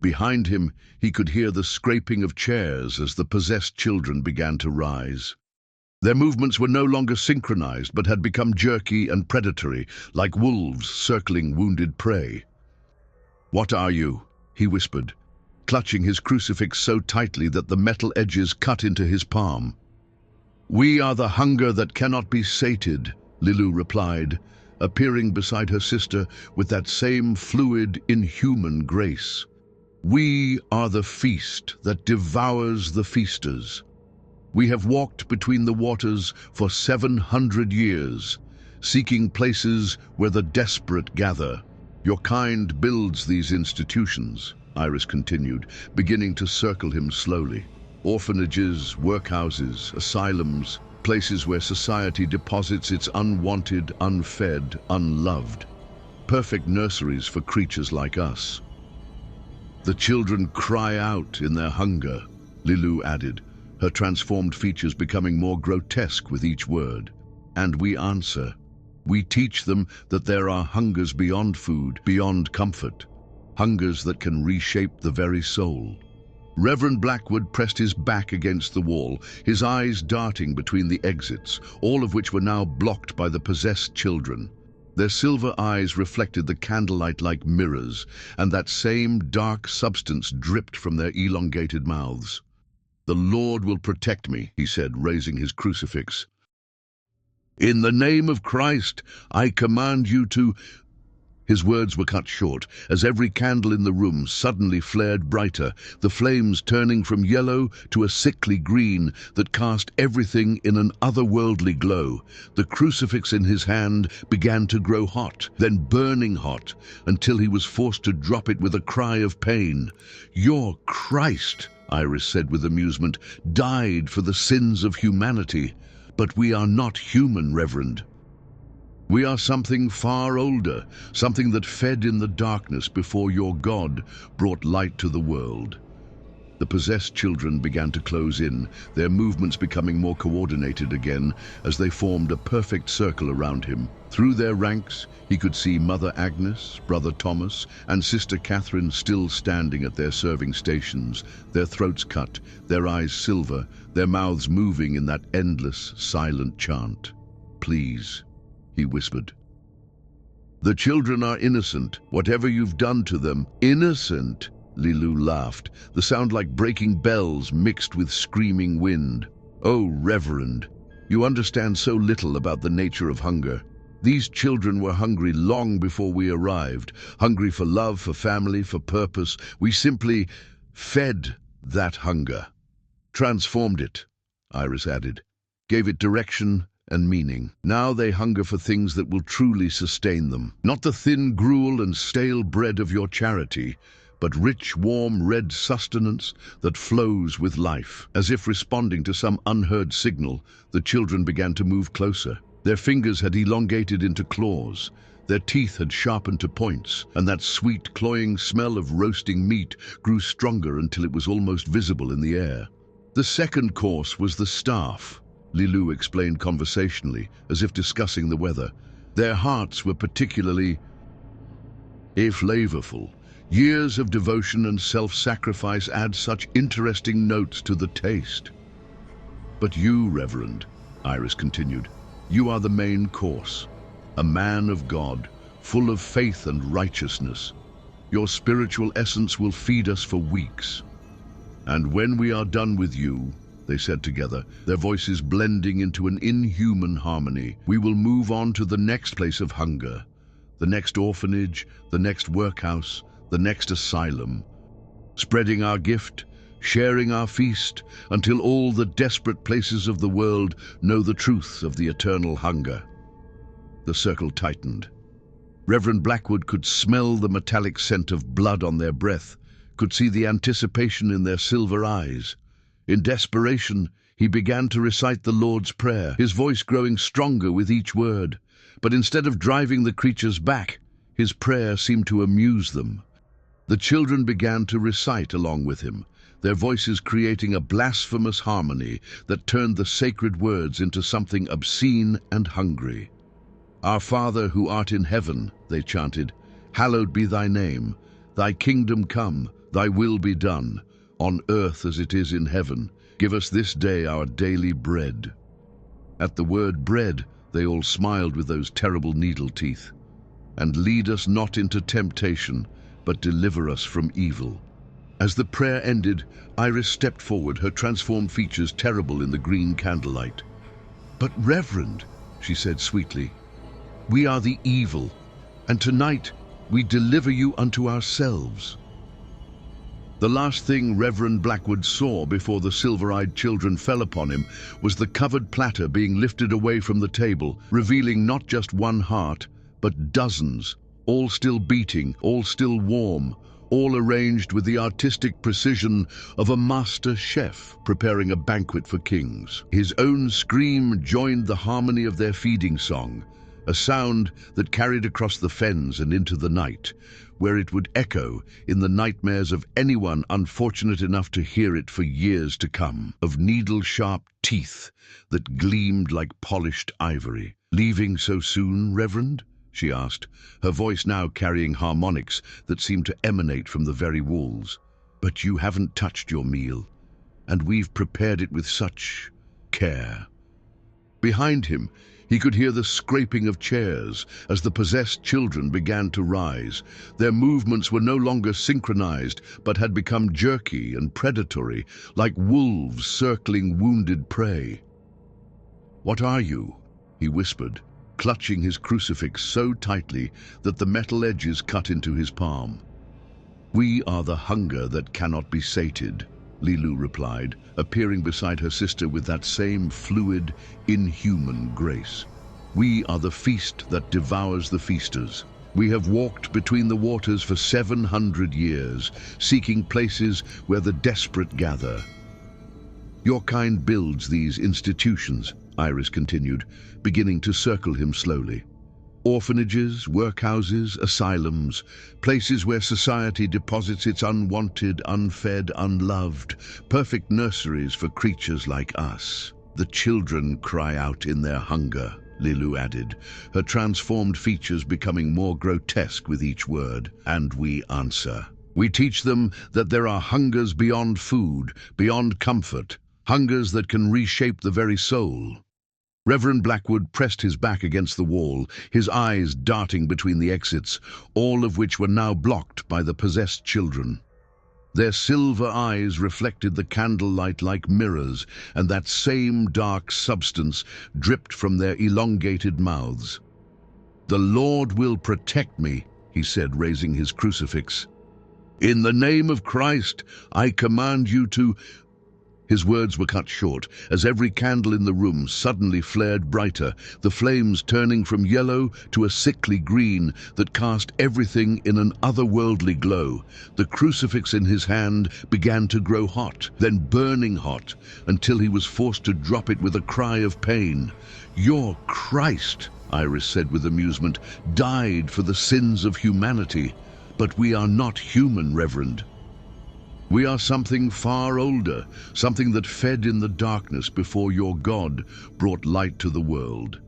Behind him, he could hear the scraping of chairs as the possessed children began to rise. Their movements were no longer synchronized, but had become jerky and predatory, like wolves circling wounded prey. "What are you?" he whispered, clutching his crucifix so tightly that the metal edges cut into his palm. "We are the hunger that cannot be sated," Lilu replied, appearing beside her sister with that same fluid, inhuman grace. "We are the feast that devours the feasters. We have walked between the waters for 700 years, seeking places where the desperate gather. Your kind builds these institutions. Iris continued, beginning to circle him slowly. Orphanages, workhouses, asylums, places where society deposits its unwanted, unfed, unloved. Perfect nurseries for creatures like us. The children cry out in their hunger, Lilu added, her transformed features becoming more grotesque with each word. And we answer. We teach them that there are hungers beyond food, beyond comfort, hungers that can reshape the very soul. Reverend Blackwood pressed his back against the wall, his eyes darting between the exits, all of which were now blocked by the possessed children. Their silver eyes reflected the candlelight like mirrors, and that same dark substance dripped from their elongated mouths. "The Lord will protect me," he said, raising his crucifix. "In the name of Christ, I command you to—" His words were cut short, as every candle in the room suddenly flared brighter, the flames turning from yellow to a sickly green that cast everything in an otherworldly glow. The crucifix in his hand began to grow hot, then burning hot, until he was forced to drop it with a cry of pain. "Your Christ," Iris said with amusement, "died for the sins of humanity. But we are not human, Reverend. We are something far older, something that fed in the darkness before your God brought light to the world." The possessed children began to close in, their movements becoming more coordinated again as they formed a perfect circle around him. Through their ranks, he could see Mother Agnes, Brother Thomas, and Sister Catherine still standing at their serving stations, their throats cut, their eyes silver, their mouths moving in that endless, silent chant. "Please," he whispered. "The children are innocent, whatever you've done to them." "Innocent?" Lilu laughed, the sound like breaking bells mixed with screaming wind. "Oh, Reverend, you understand so little about the nature of hunger. These children were hungry long before we arrived, hungry for love, for family, for purpose. We simply fed that hunger. Transformed it," Iris added, "gave it direction and meaning. Now they hunger for things that will truly sustain them. Not the thin gruel and stale bread of your charity, but rich, warm, red sustenance that flows with life." As if responding to some unheard signal, the children began to move closer. Their fingers had elongated into claws, their teeth had sharpened to points, and that sweet, cloying smell of roasting meat grew stronger until it was almost visible in the air. "The second course was the staff," Lilu explained conversationally, as if discussing the weather. "Their hearts were particularly flavorful. Years of devotion and self-sacrifice add such interesting notes to the taste." "But you, Reverend," Iris continued, "you are the main course. A man of God, full of faith and righteousness. Your spiritual essence will feed us for weeks. And when we are done with you," they said together, their voices blending into an inhuman harmony, "we will move on to the next place of hunger, the next orphanage, the next workhouse, the next asylum, spreading our gift, sharing our feast, until all the desperate places of the world know the truth of the eternal hunger." The circle tightened. Reverend Blackwood could smell the metallic scent of blood on their breath, could see the anticipation in their silver eyes. In desperation, he began to recite the Lord's Prayer, his voice growing stronger with each word. But instead of driving the creatures back, his prayer seemed to amuse them. The children began to recite along with him, their voices creating a blasphemous harmony that turned the sacred words into something obscene and hungry. "Our Father who art in heaven," they chanted, "hallowed be thy name. Thy kingdom come, thy will be done, on earth as it is in heaven. Give us this day our daily bread." At the word bread, they all smiled with those terrible needle teeth. "And lead us not into temptation, but deliver us from evil." As the prayer ended, Iris stepped forward, her transformed features terrible in the green candlelight. "But Reverend," she said sweetly, "we are the evil, and tonight we deliver you unto ourselves." The last thing Reverend Blackwood saw before the silver-eyed children fell upon him was the covered platter being lifted away from the table, revealing not just one heart, but dozens, all still beating, all still warm, all arranged with the artistic precision of a master chef preparing a banquet for kings. His own scream joined the harmony of their feeding song, a sound that carried across the fens and into the night, where it would echo in the nightmares of anyone unfortunate enough to hear it for years to come, of needle-sharp teeth that gleamed like polished ivory. "Leaving so soon, Reverend?" she asked, her voice now carrying harmonics that seemed to emanate from the very walls. "But you haven't touched your meal, and we've prepared it with such care." Behind him, he could hear the scraping of chairs as the possessed children began to rise. Their movements were no longer synchronized, but had become jerky and predatory, like wolves circling wounded prey. "What are you?" he whispered, clutching his crucifix so tightly that the metal edges cut into his palm. "We are the hunger that cannot be sated," Lilu replied, appearing beside her sister with that same fluid, inhuman grace. "We are the feast that devours the feasters. We have walked between the waters for 700 years, seeking places where the desperate gather. Your kind builds these institutions," Iris continued, beginning to circle him slowly. "Orphanages, workhouses, asylums, places where society deposits its unwanted, unfed, unloved, perfect nurseries for creatures like us. The children cry out in their hunger," Lilu added, her transformed features becoming more grotesque with each word. "And we answer. We teach them that there are hungers beyond food, beyond comfort, hungers that can reshape the very soul." Reverend Blackwood pressed his back against the wall, his eyes darting between the exits, all of which were now blocked by the possessed children. Their silver eyes reflected the candlelight like mirrors, and that same dark substance dripped from their elongated mouths. "The Lord will protect me," he said, raising his crucifix. "In the name of Christ, I command you to—" His words were cut short as every candle in the room suddenly flared brighter, the flames turning from yellow to a sickly green that cast everything in an otherworldly glow. The crucifix in his hand began to grow hot, then burning hot, until he was forced to drop it with a cry of pain. "Your Christ," Iris said with amusement, "died for the sins of humanity. But we are not human, Reverend. We are something far older, something that fed in the darkness before your God brought light to the world."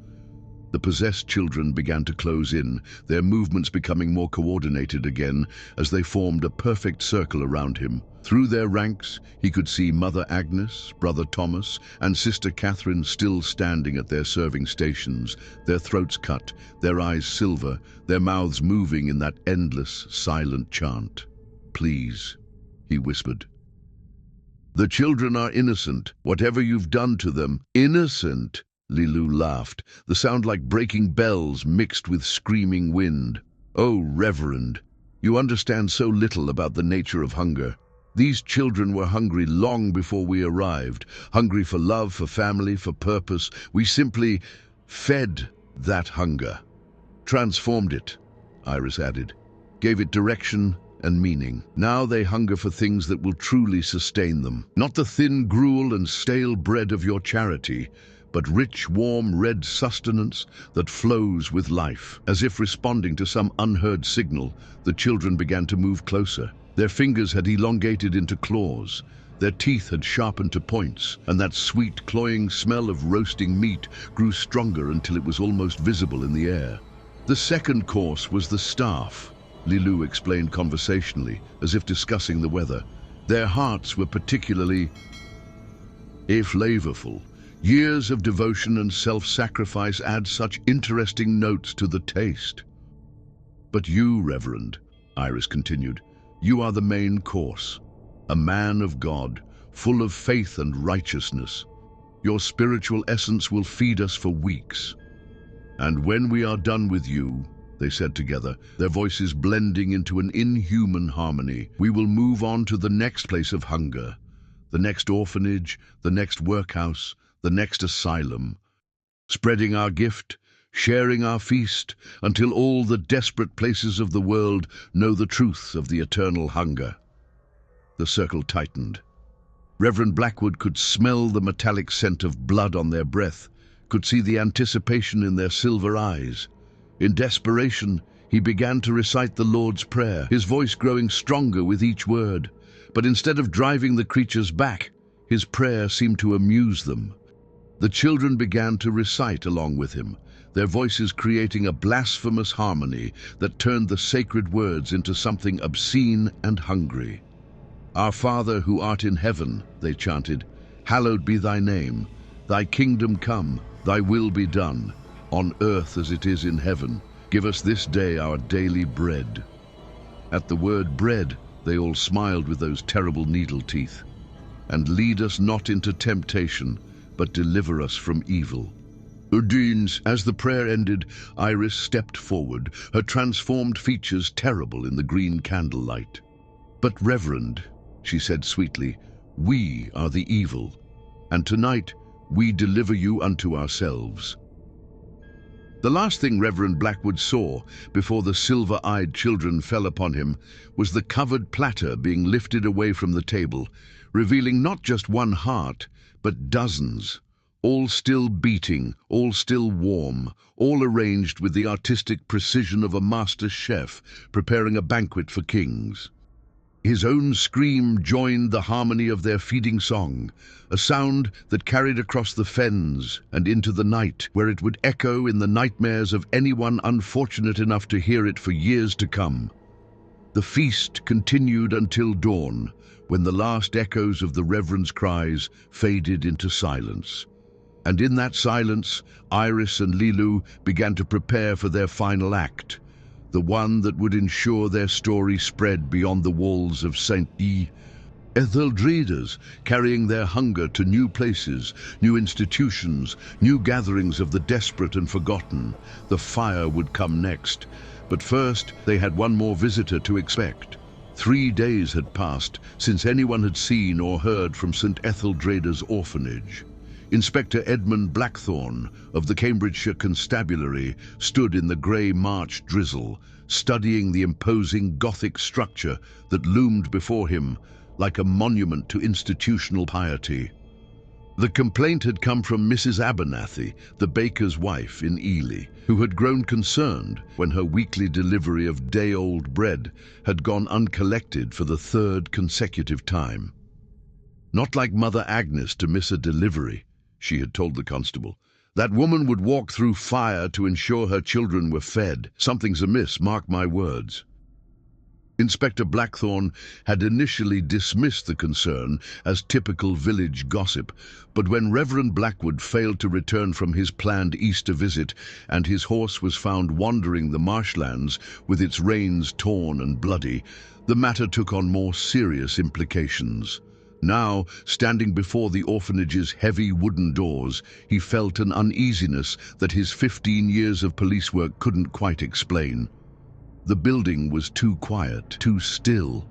The possessed children began to close in, their movements becoming more coordinated again as they formed a perfect circle around him. Through their ranks, he could see Mother Agnes, Brother Thomas, and Sister Catherine still standing at their serving stations, their throats cut, their eyes silver, their mouths moving in that endless, silent chant. "Please," he whispered. "The children are innocent, whatever you've done to them." "Innocent?" Lilu laughed, the sound like breaking bells mixed with screaming wind. "Oh, Reverend, you understand so little about the nature of hunger. These children were hungry long before we arrived, hungry for love, for family, for purpose. We simply fed that hunger. Transformed it," Iris added, "gave it direction and meaning. Now they hunger for things that will truly sustain them. Not the thin gruel and stale bread of your charity, but rich, warm, red sustenance that flows with life." As if responding to some unheard signal, the children began to move closer. Their fingers had elongated into claws, their teeth had sharpened to points, and that sweet, cloying smell of roasting meat grew stronger until it was almost visible in the air. "The second course was the staff," Lilu explained conversationally, as if discussing the weather. "Their hearts were particularly flavorful. Years of devotion and self-sacrifice add such interesting notes to the taste." "But you, Reverend," Iris continued, "you are the main course. A man of God, full of faith and righteousness. Your spiritual essence will feed us for weeks. And when we are done with you," they said together, their voices blending into an inhuman harmony, "we will move on to the next place of hunger, the next orphanage, the next workhouse, the next asylum, spreading our gift sharing our feast until all the desperate places of the world know the truth of the eternal hunger." The circle tightened. Reverend Blackwood could smell the metallic scent of blood on their breath, could see the anticipation in their silver eyes. In desperation, he began to recite the Lord's Prayer, his voice growing stronger with each word. But instead of driving the creatures back, his prayer seemed to amuse them. The children began to recite along with him, their voices creating a blasphemous harmony that turned the sacred words into something obscene and hungry. "Our Father who art in heaven," they chanted, "hallowed be thy name. Thy kingdom come, thy will be done, on earth as it is in heaven. Give us this day our daily bread." At the word bread, they all smiled with those terrible needle teeth. "And lead us not into temptation, but deliver us from evil." Udines, as the prayer ended, Iris stepped forward, her transformed features terrible in the green candlelight. "But Reverend," she said sweetly, "we are the evil, and tonight we deliver you unto ourselves." The last thing Reverend Blackwood saw before the silver-eyed children fell upon him was the covered platter being lifted away from the table, revealing not just one heart, but dozens, all still beating, all still warm, all arranged with the artistic precision of a master chef preparing a banquet for kings. His own scream joined the harmony of their feeding song, a sound that carried across the fens and into the night, where it would echo in the nightmares of anyone unfortunate enough to hear it for years to come. The feast continued until dawn, when the last echoes of the Reverend's cries faded into silence. And in that silence, Iris and Lilu began to prepare for their final act, the one that would ensure their story spread beyond the walls of St. E. Etheldredas, carrying their hunger to new places, new institutions, new gatherings of the desperate and forgotten. The fire would come next, but first they had one more visitor to expect. 3 days had passed since anyone had seen or heard from St. Etheldreda's orphanage. Inspector Edmund Blackthorne of the Cambridgeshire Constabulary stood in the grey March drizzle, studying the imposing Gothic structure that loomed before him like a monument to institutional piety. The complaint had come from Mrs. Abernathy, the baker's wife in Ely, who had grown concerned when her weekly delivery of day-old bread had gone uncollected for the 3rd consecutive time. "Not like Mother Agnes to miss a delivery," she had told the constable. "That woman would walk through fire to ensure her children were fed. Something's amiss, mark my words." Inspector Blackthorne had initially dismissed the concern as typical village gossip, but when Reverend Blackwood failed to return from his planned Easter visit and his horse was found wandering the marshlands with its reins torn and bloody, the matter took on more serious implications. Now, standing before the orphanage's heavy wooden doors, he felt an uneasiness that his 15 years of police work couldn't quite explain. The building was too quiet, too still.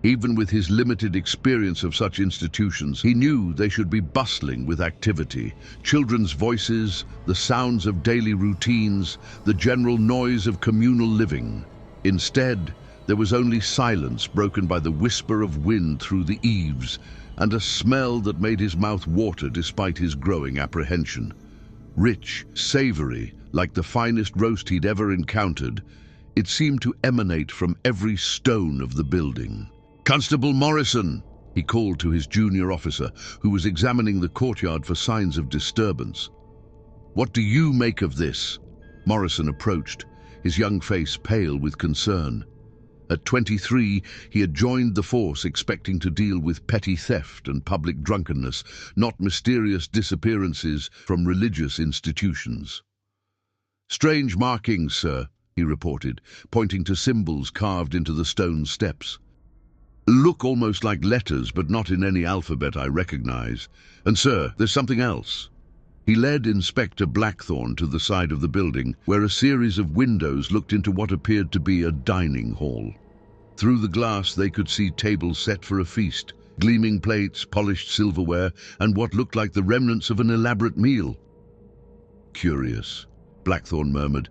Even with his limited experience of such institutions, he knew they should be bustling with activity. Children's voices, the sounds of daily routines, the general noise of communal living. Instead, there was only silence broken by the whisper of wind through the eaves and a smell that made his mouth water despite his growing apprehension. Rich, savory, like the finest roast he'd ever encountered, it seemed to emanate from every stone of the building. "Constable Morrison," he called to his junior officer, who was examining the courtyard for signs of disturbance. "What do you make of this?" Morrison approached, his young face pale with concern. At 23, he had joined the force expecting to deal with petty theft and public drunkenness, not mysterious disappearances from religious institutions. "Strange markings, sir," he reported, pointing to symbols carved into the stone steps. "Look almost like letters, but not in any alphabet I recognize. And sir, there's something else." He led Inspector Blackthorne to the side of the building, where a series of windows looked into what appeared to be a dining hall. Through the glass they could see tables set for a feast, gleaming plates, polished silverware, and what looked like the remnants of an elaborate meal. Curious. Blackthorne murmured.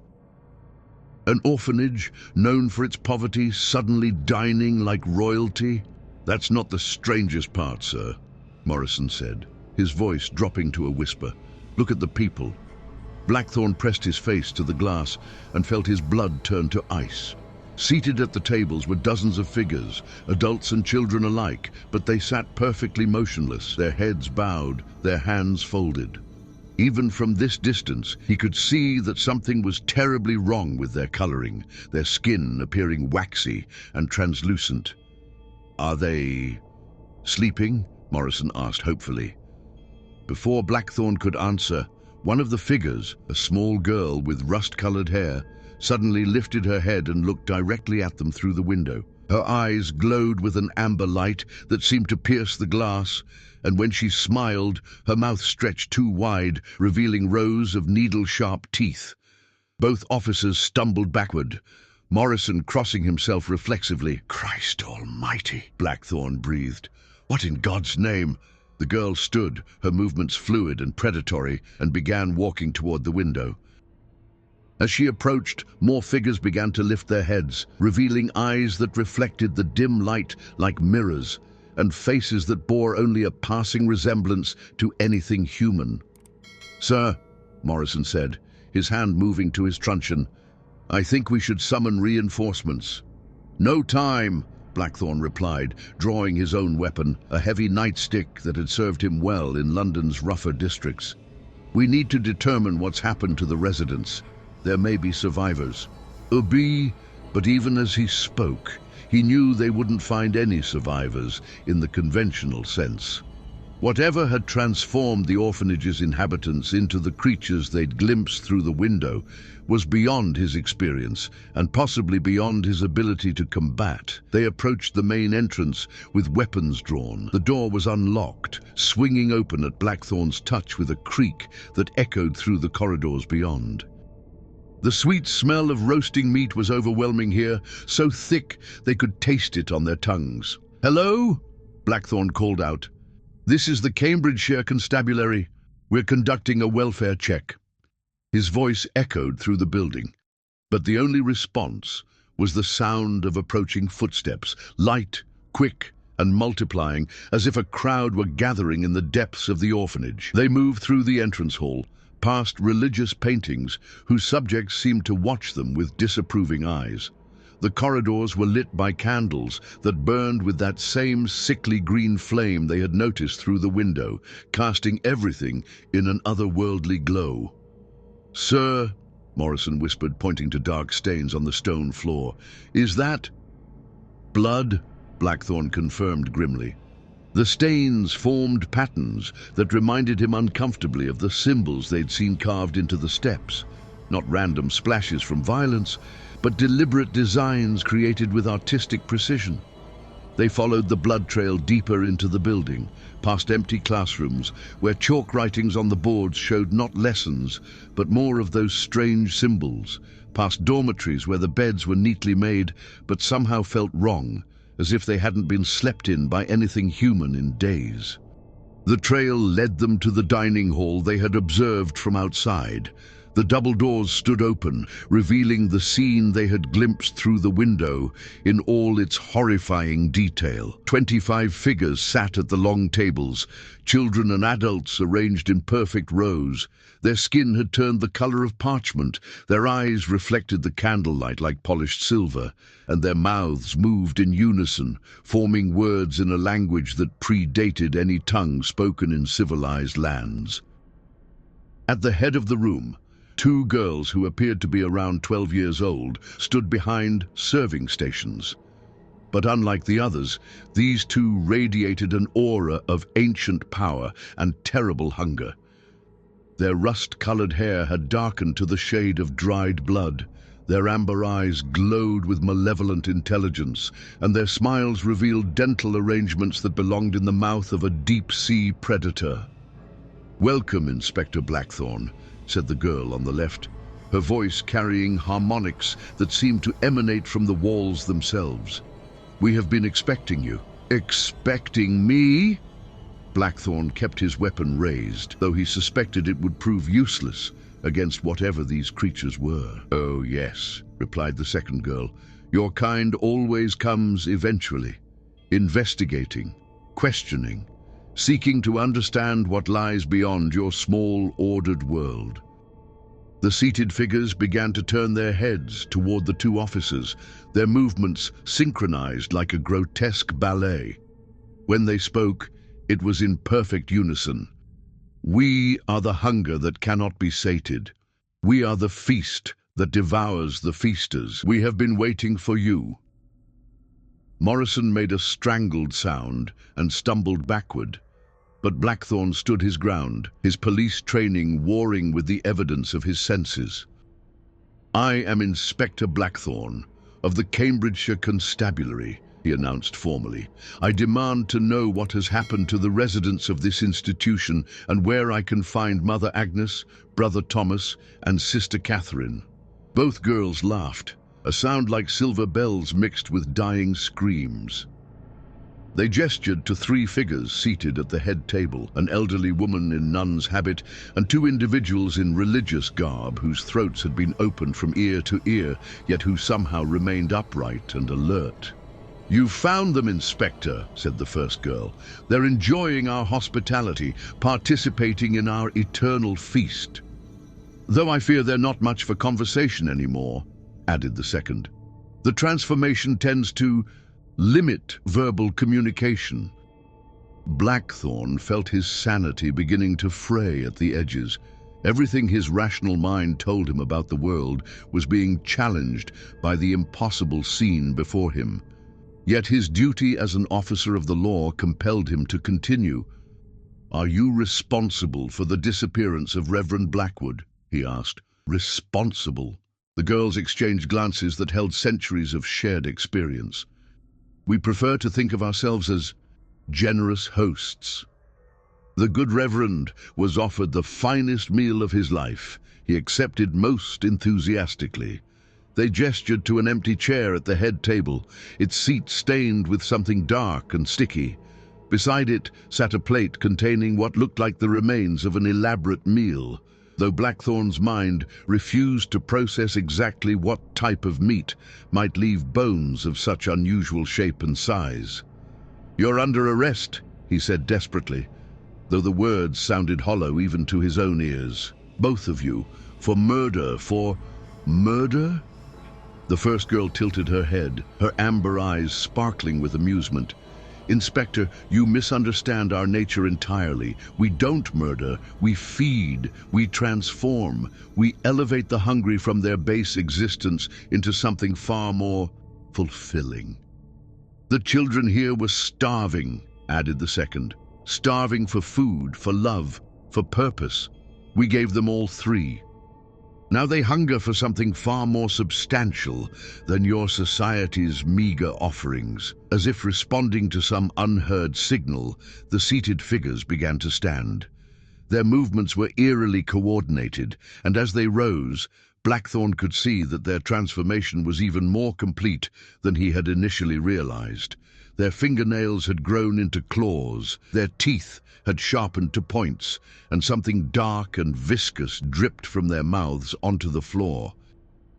An orphanage, known for its poverty, suddenly dining like royalty? That's not the strangest part, sir, Morrison said, his voice dropping to a whisper. Look at the people. Blackthorne pressed his face to the glass and felt his blood turn to ice. Seated at the tables were dozens of figures, adults and children alike, but they sat perfectly motionless, their heads bowed, their hands folded. Even from this distance, he could see that something was terribly wrong with their coloring, their skin appearing waxy and translucent. Are they sleeping? Morrison asked hopefully. Before Blackthorne could answer, one of the figures, a small girl with rust-colored hair, suddenly lifted her head and looked directly at them through the window. Her eyes glowed with an amber light that seemed to pierce the glass, and when she smiled, her mouth stretched too wide, revealing rows of needle-sharp teeth. Both officers stumbled backward, Morrison crossing himself reflexively. "Christ almighty," Blackthorne breathed. "What in God's name?" The girl stood, her movements fluid and predatory, and began walking toward the window. As she approached, more figures began to lift their heads, revealing eyes that reflected the dim light like mirrors, and faces that bore only a passing resemblance to anything human. "Sir," Morrison said, his hand moving to his truncheon, "I think we should summon reinforcements." "No time," Blackthorne replied, drawing his own weapon, a heavy nightstick that had served him well in London's rougher districts. "We need to determine what's happened to the residents. There may be survivors." But even as he spoke, he knew they wouldn't find any survivors in the conventional sense. Whatever had transformed the orphanage's inhabitants into the creatures they'd glimpsed through the window was beyond his experience and possibly beyond his ability to combat. They approached the main entrance with weapons drawn. The door was unlocked, swinging open at Blackthorne's touch with a creak that echoed through the corridors beyond. The sweet smell of roasting meat was overwhelming here, so thick they could taste it on their tongues. "Hello?" Blackthorne called out. "This is the Cambridgeshire Constabulary. We're conducting a welfare check." His voice echoed through the building, but the only response was the sound of approaching footsteps, light, quick, and multiplying, as if a crowd were gathering in the depths of the orphanage. They moved through the entrance hall, past religious paintings whose subjects seemed to watch them with disapproving eyes. The corridors were lit by candles that burned with that same sickly green flame they had noticed through the window, casting everything in an otherworldly glow. "Sir," Morrison whispered, pointing to dark stains on the stone floor, "is that blood?" Blackthorne confirmed grimly. The stains formed patterns that reminded him uncomfortably of the symbols they'd seen carved into the steps. Not random splashes from violence, but deliberate designs created with artistic precision. They followed the blood trail deeper into the building, past empty classrooms, where chalk writings on the boards showed not lessons, but more of those strange symbols, past dormitories where the beds were neatly made, but somehow felt wrong, as if they hadn't been slept in by anything human in days. The trail led them to the dining hall they had observed from outside. The double doors stood open, revealing the scene they had glimpsed through the window in all its horrifying detail. 25 figures sat at the long tables, children and adults arranged in perfect rows. Their skin had turned the color of parchment, their eyes reflected the candlelight like polished silver, and their mouths moved in unison, forming words in a language that predated any tongue spoken in civilized lands. At the head of the room, 2 girls who appeared to be around 12 years old stood behind serving stations. But unlike the others, these 2 radiated an aura of ancient power and terrible hunger. Their rust-colored hair had darkened to the shade of dried blood. Their amber eyes glowed with malevolent intelligence, and their smiles revealed dental arrangements that belonged in the mouth of a deep-sea predator. "Welcome, Inspector Blackthorne," said the girl on the left, her voice carrying harmonics that seemed to emanate from the walls themselves. "We have been expecting you." "Expecting me?" Blackthorne kept his weapon raised, though he suspected it would prove useless, against whatever these creatures were. "Oh yes," replied the second girl. "Your kind always comes eventually, investigating, questioning, seeking to understand what lies beyond your small, ordered world." The seated figures began to turn their heads toward the two officers, their movements synchronized like a grotesque ballet. When they spoke, it was in perfect unison. "We are the hunger that cannot be sated. We are the feast that devours the feasters. We have been waiting for you." Morrison made a strangled sound and stumbled backward, but Blackthorne stood his ground, his police training warring with the evidence of his senses. "I am Inspector Blackthorne, of the Cambridgeshire Constabulary," he announced formally. "I demand to know what has happened to the residents of this institution and where I can find Mother Agnes, Brother Thomas, and Sister Catherine." Both girls laughed, a sound like silver bells mixed with dying screams. They gestured to three figures seated at the head table, an elderly woman in nun's habit and two individuals in religious garb whose throats had been opened from ear to ear, yet who somehow remained upright and alert. "You've found them, Inspector," said the first girl. "They're enjoying our hospitality, participating in our eternal feast. Though I fear they're not much for conversation anymore," added the second. "The transformation tends to limit verbal communication." Blackthorne felt his sanity beginning to fray at the edges. Everything his rational mind told him about the world was being challenged by the impossible scene before him. Yet his duty as an officer of the law compelled him to continue. "Are you responsible for the disappearance of Reverend Blackwood?" he asked. "Responsible?" The girls exchanged glances that held centuries of shared experience. "We prefer to think of ourselves as generous hosts." The good Reverend was offered the finest meal of his life. He accepted most enthusiastically. They gestured to an empty chair at the head table, its seat stained with something dark and sticky. Beside it sat a plate containing what looked like the remains of an elaborate meal, though Blackthorne's mind refused to process exactly what type of meat might leave bones of such unusual shape and size. "You're under arrest," he said desperately, though the words sounded hollow even to his own ears. "Both of you, for murder, for murder?" The first girl tilted her head, her amber eyes sparkling with amusement. "Inspector, you misunderstand our nature entirely. We don't murder, we feed, we transform, we elevate the hungry from their base existence into something far more fulfilling." "The children here were starving," added the second. "Starving for food, for love, for purpose. We gave them all three. Now they hunger for something far more substantial than your society's meager offerings." As if responding to some unheard signal, the seated figures began to stand. Their movements were eerily coordinated, and as they rose, Blackthorne could see that their transformation was even more complete than he had initially realized. Their fingernails had grown into claws, their teeth had sharpened to points, and something dark and viscous dripped from their mouths onto the floor.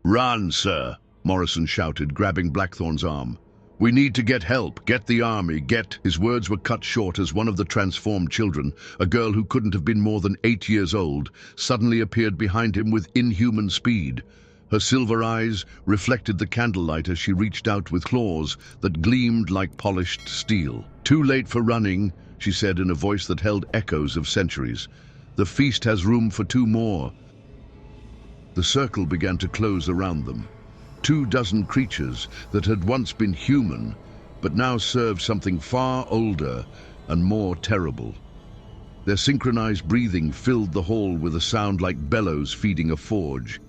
"Run, sir," Morrison shouted, grabbing Blackthorne's arm. "We need to get help, get the army, get—" His words were cut short as one of the transformed children, a girl who couldn't have been more than 8 years old, suddenly appeared behind him with inhuman speed. Her silver eyes reflected the candlelight as she reached out with claws that gleamed like polished steel. "Too late for running," she said in a voice that held echoes of centuries. "The feast has room for 2 more." The circle began to close around them. 24 creatures that had once been human, but now served something far older and more terrible. Their synchronized breathing filled the hall with a sound like bellows feeding a forge,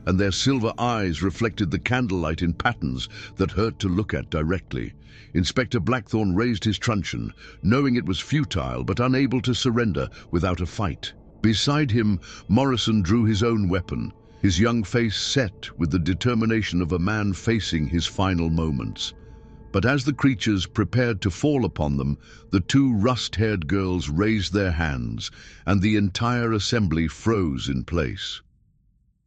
and their silver eyes reflected the candlelight in patterns that hurt to look at directly. Inspector Blackthorne raised his truncheon, knowing it was futile but unable to surrender without a fight. Beside him, Morrison drew his own weapon, his young face set with the determination of a man facing his final moments. But as the creatures prepared to fall upon them, the 2 rust-haired girls raised their hands, and the entire assembly froze in place.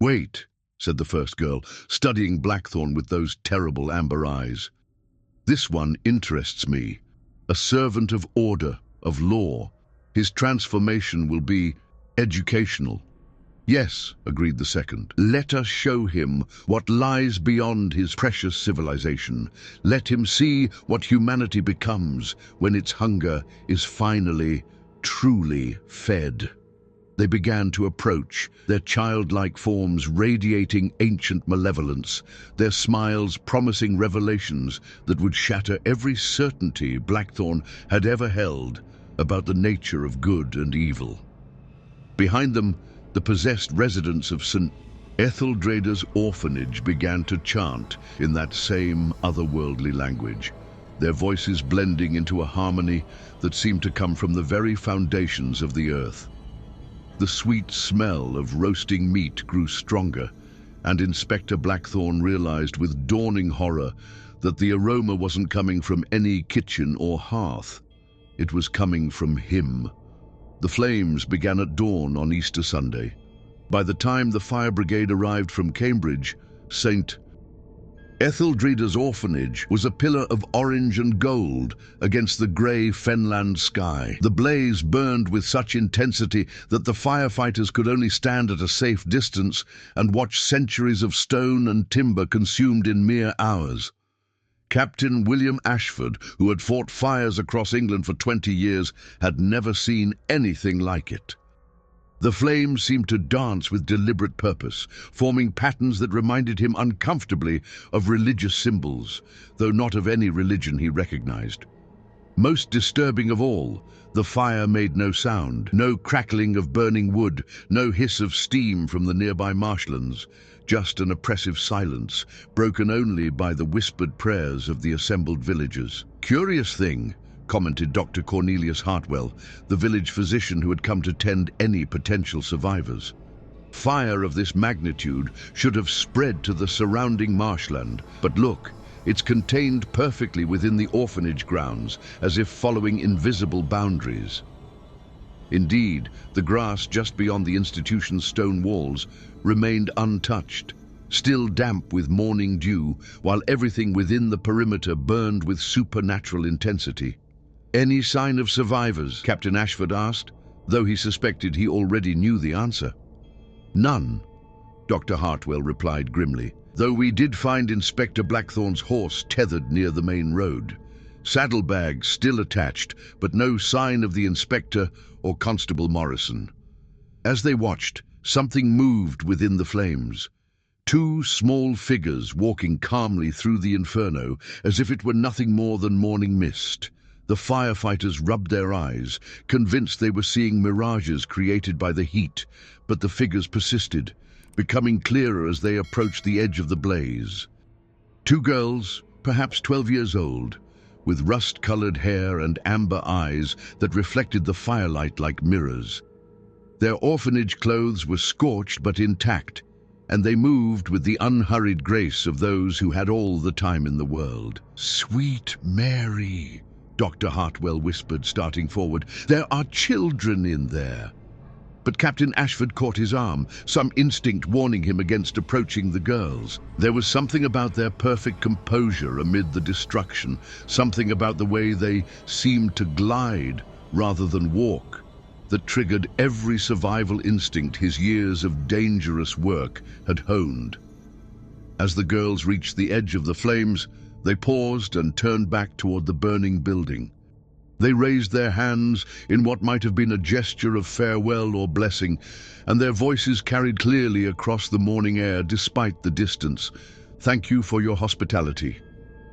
Wait, said the first girl, studying Blackthorn with those terrible amber eyes. This one interests me. A servant of order, of law. His transformation will be educational. Yes, agreed the second. Let us show him what lies beyond his precious civilization. Let him see what humanity becomes when its hunger is finally, truly fed. They began to approach, their childlike forms radiating ancient malevolence, their smiles promising revelations that would shatter every certainty Blackthorn had ever held about the nature of good and evil. Behind them, the possessed residents of St. Etheldreda's orphanage began to chant in that same otherworldly language, their voices blending into a harmony that seemed to come from the very foundations of the earth. The sweet smell of roasting meat grew stronger, and Inspector Blackthorn realized with dawning horror that the aroma wasn't coming from any kitchen or hearth. It was coming from him. The flames began at dawn on Easter Sunday. By the time the fire brigade arrived from Cambridge, St. Etheldreda's orphanage was a pillar of orange and gold against the grey fenland sky. The blaze burned with such intensity that the firefighters could only stand at a safe distance and watch centuries of stone and timber consumed in mere hours. Captain William Ashford, who had fought fires across England for 20 years, had never seen anything like it. The flames seemed to dance with deliberate purpose, forming patterns that reminded him uncomfortably of religious symbols, though not of any religion he recognized. Most disturbing of all, the fire made no sound, no crackling of burning wood, no hiss of steam from the nearby marshlands, just an oppressive silence, broken only by the whispered prayers of the assembled villagers. Curious thing, commented Dr. Cornelius Hartwell, the village physician who had come to tend any potential survivors. Fire of this magnitude should have spread to the surrounding marshland, but look, it's contained perfectly within the orphanage grounds, as if following invisible boundaries. Indeed, the grass just beyond the institution's stone walls remained untouched, still damp with morning dew, while everything within the perimeter burned with supernatural intensity. Any sign of survivors? Captain Ashford asked, though he suspected he already knew the answer. None, Dr. Hartwell replied grimly, though we did find Inspector Blackthorn's horse tethered near the main road. Saddlebags still attached, but no sign of the inspector or Constable Morrison. As they watched, something moved within the flames. Two small figures walking calmly through the inferno, as if it were nothing more than morning mist. The firefighters rubbed their eyes, convinced they were seeing mirages created by the heat, but the figures persisted, becoming clearer as they approached the edge of the blaze. Two girls, perhaps 12 years old, with rust-colored hair and amber eyes that reflected the firelight like mirrors. Their orphanage clothes were scorched but intact, and they moved with the unhurried grace of those who had all the time in the world. "Sweet Mary," Dr. Hartwell whispered, starting forward. "There are children in there." But Captain Ashford caught his arm, some instinct warning him against approaching the girls. There was something about their perfect composure amid the destruction, something about the way they seemed to glide rather than walk, that triggered every survival instinct his years of dangerous work had honed. As the girls reached the edge of the flames, they paused and turned back toward the burning building. They raised their hands in what might have been a gesture of farewell or blessing, and their voices carried clearly across the morning air despite the distance. "Thank you for your hospitality.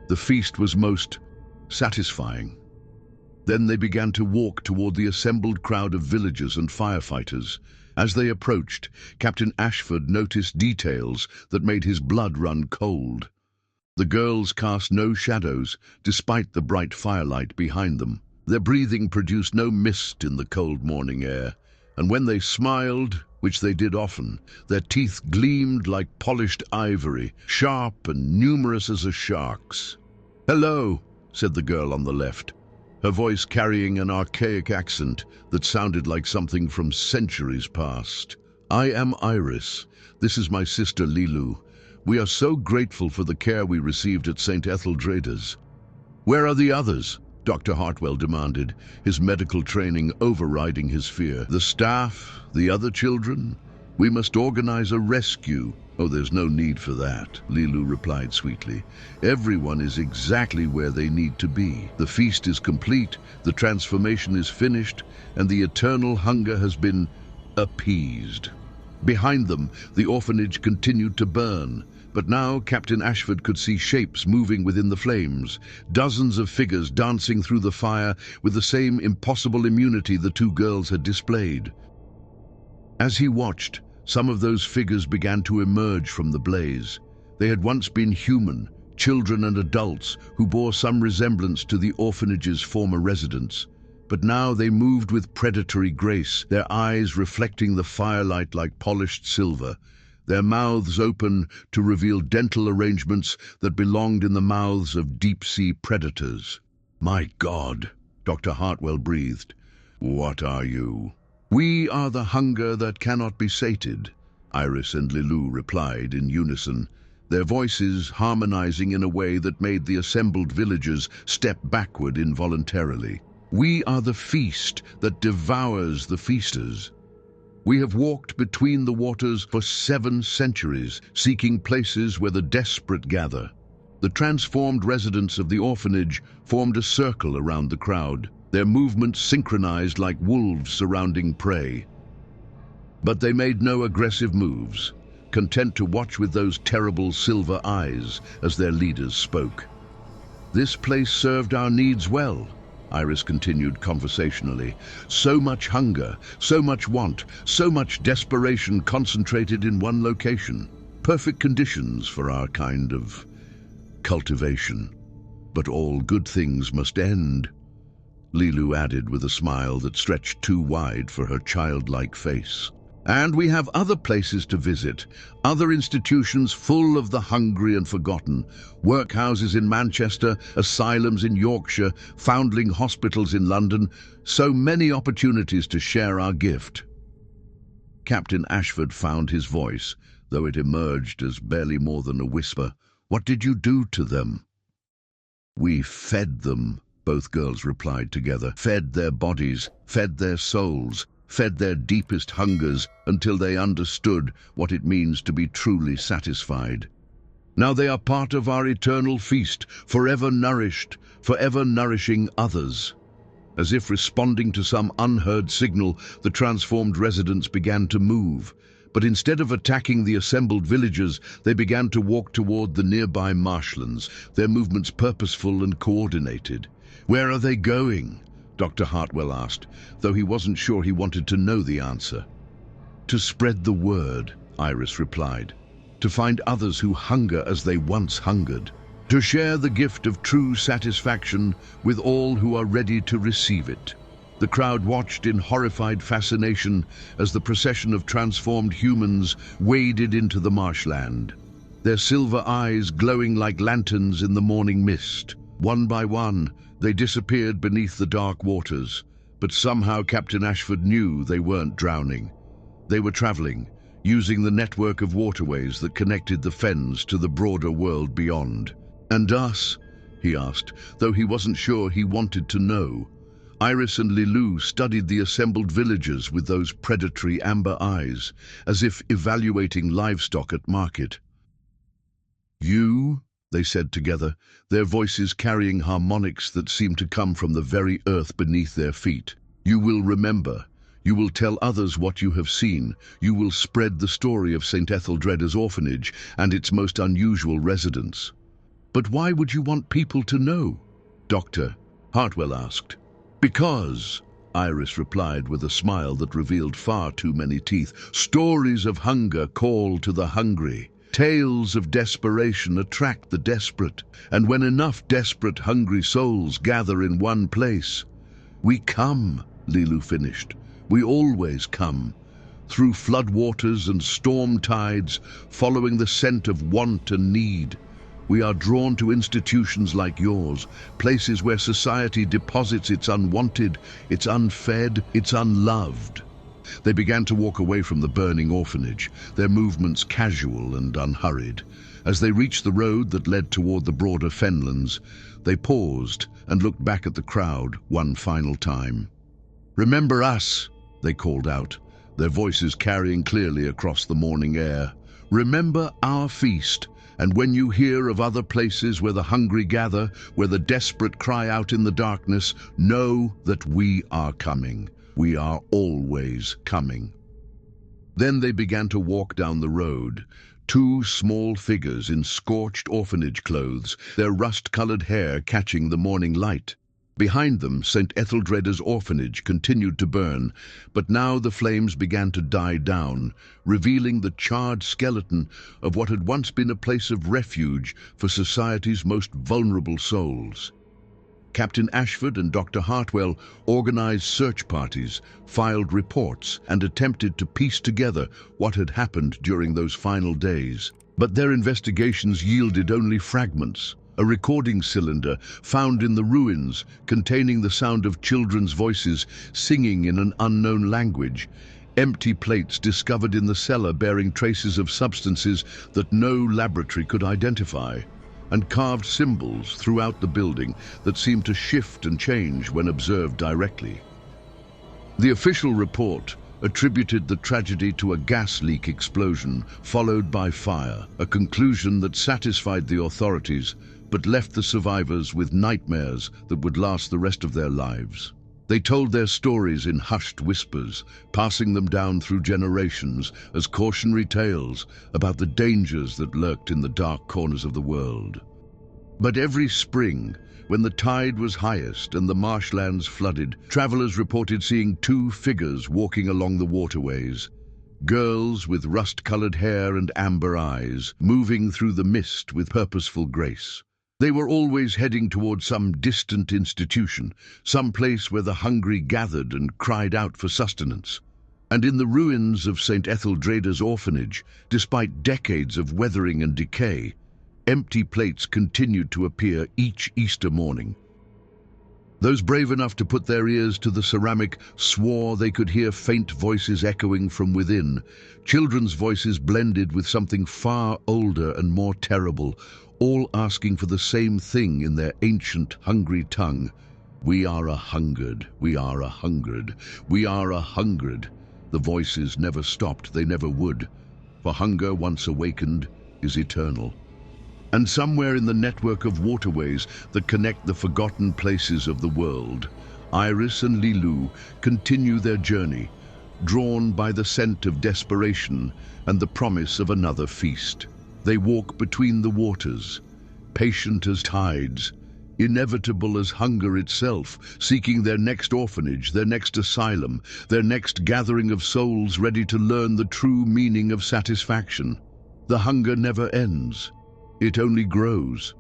The feast was most satisfying." Then they began to walk toward the assembled crowd of villagers and firefighters. As they approached, Captain Ashford noticed details that made his blood run cold. The girls cast no shadows, despite the bright firelight behind them. Their breathing produced no mist in the cold morning air, and when they smiled, which they did often, their teeth gleamed like polished ivory, sharp and numerous as a shark's. "Hello," said the girl on the left, her voice carrying an archaic accent that sounded like something from centuries past. I am Iris. This is my sister Lilu. We are so grateful for the care we received at St. Etheldrada's. Where are the others? Dr. Hartwell demanded, his medical training overriding his fear. The staff, the other children? We must organize a rescue. Oh, there's no need for that, Lilu replied sweetly. Everyone is exactly where they need to be. The feast is complete, the transformation is finished, and the eternal hunger has been appeased. Behind them, the orphanage continued to burn, but now Captain Ashford could see shapes moving within the flames, dozens of figures dancing through the fire with the same impossible immunity the two girls had displayed. As he watched, some of those figures began to emerge from the blaze. They had once been human, children and adults who bore some resemblance to the orphanage's former residents. But now they moved with predatory grace, their eyes reflecting the firelight like polished silver, their mouths open to reveal dental arrangements that belonged in the mouths of deep-sea predators. "My God," Dr. Hartwell breathed. "What are you?" "We are the hunger that cannot be sated," Iris and Lilu replied in unison, their voices harmonizing in a way that made the assembled villagers step backward involuntarily. "We are the feast that devours the feasters. We have walked between the waters for 7 centuries, seeking places where the desperate gather." The transformed residents of the orphanage formed a circle around the crowd, their movements synchronized like wolves surrounding prey. But they made no aggressive moves, content to watch with those terrible silver eyes as their leaders spoke. "This place served our needs well," Iris continued conversationally. "So much hunger, so much want, so much desperation concentrated in one location. Perfect conditions for our kind of cultivation. But all good things must end," Lilu added with a smile that stretched too wide for her childlike face. "And we have other places to visit, other institutions full of the hungry and forgotten, workhouses in Manchester, asylums in Yorkshire, foundling hospitals in London, so many opportunities to share our gift." Captain Ashford found his voice, though it emerged as barely more than a whisper. "What did you do to them?" "We fed them," both girls replied together. "Fed their bodies, fed their souls, fed their deepest hungers until they understood what it means to be truly satisfied. Now they are part of our eternal feast, forever nourished, forever nourishing others." As if responding to some unheard signal, the transformed residents began to move. But instead of attacking the assembled villagers, they began to walk toward the nearby marshlands, their movements purposeful and coordinated. "Where are they going?" Dr. Hartwell asked, though he wasn't sure he wanted to know the answer. "To spread the word," Iris replied. "To find others who hunger as they once hungered. To share the gift of true satisfaction with all who are ready to receive it." The crowd watched in horrified fascination as the procession of transformed humans waded into the marshland, their silver eyes glowing like lanterns in the morning mist. One by one, they disappeared beneath the dark waters, but somehow Captain Ashford knew they weren't drowning. They were traveling, using the network of waterways that connected the fens to the broader world beyond. "And us?" he asked, though he wasn't sure he wanted to know. Iris and Lilu studied the assembled villagers with those predatory amber eyes, as if evaluating livestock at market. "You?" they said together, their voices carrying harmonics that seemed to come from the very earth beneath their feet. "You will remember. You will tell others what you have seen. You will spread the story of St. Etheldrada's orphanage and its most unusual residents." "But why would you want people to know?" Dr. Hartwell asked. "Because," Iris replied with a smile that revealed far too many teeth, "stories of hunger call to the hungry. Tales of desperation attract the desperate, and when enough desperate, hungry souls gather in one place, we come," Lilu finished. "We always come, through floodwaters and storm tides, following the scent of want and need. We are drawn to institutions like yours, places where society deposits its unwanted, its unfed, its unloved. They began to walk away from the burning orphanage, their movements casual and unhurried. As they reached the road that led toward the broader fenlands, they paused and looked back at the crowd one final time. "Remember us," they called out, their voices carrying clearly across the morning air. "Remember our feast, and when you hear of other places where the hungry gather, where the desperate cry out in the darkness, know that we are coming. We are always coming." Then they began to walk down the road, two small figures in scorched orphanage clothes, their rust-colored hair catching the morning light. Behind them, St. Etheldreda's orphanage continued to burn, but now the flames began to die down, revealing the charred skeleton of what had once been a place of refuge for society's most vulnerable souls. Captain Ashford and Dr. Hartwell organized search parties, filed reports, and attempted to piece together what had happened during those final days. But their investigations yielded only fragments. A recording cylinder found in the ruins containing the sound of children's voices singing in an unknown language. Empty plates discovered in the cellar bearing traces of substances that no laboratory could identify, and carved symbols throughout the building that seemed to shift and change when observed directly. The official report attributed the tragedy to a gas leak explosion followed by fire, a conclusion that satisfied the authorities but left the survivors with nightmares that would last the rest of their lives. They told their stories in hushed whispers, passing them down through generations as cautionary tales about the dangers that lurked in the dark corners of the world. But every spring, when the tide was highest and the marshlands flooded, travelers reported seeing two figures walking along the waterways. Girls with rust-colored hair and amber eyes, moving through the mist with purposeful grace. They were always heading toward some distant institution, some place where the hungry gathered and cried out for sustenance. And in the ruins of St. Etheldreda's orphanage, despite decades of weathering and decay, empty plates continued to appear each Easter morning. Those brave enough to put their ears to the ceramic swore they could hear faint voices echoing from within, children's voices blended with something far older and more terrible, all asking for the same thing in their ancient, hungry tongue. "We are a-hungered, we are a-hungered, we are a-hungered." The voices never stopped, they never would, for hunger once awakened is eternal. And somewhere in the network of waterways that connect the forgotten places of the world, Iris and Lilu continue their journey, drawn by the scent of desperation and the promise of another feast. They walk between the waters, patient as tides, inevitable as hunger itself, seeking their next orphanage, their next asylum, their next gathering of souls ready to learn the true meaning of satisfaction. The hunger never ends. It only grows.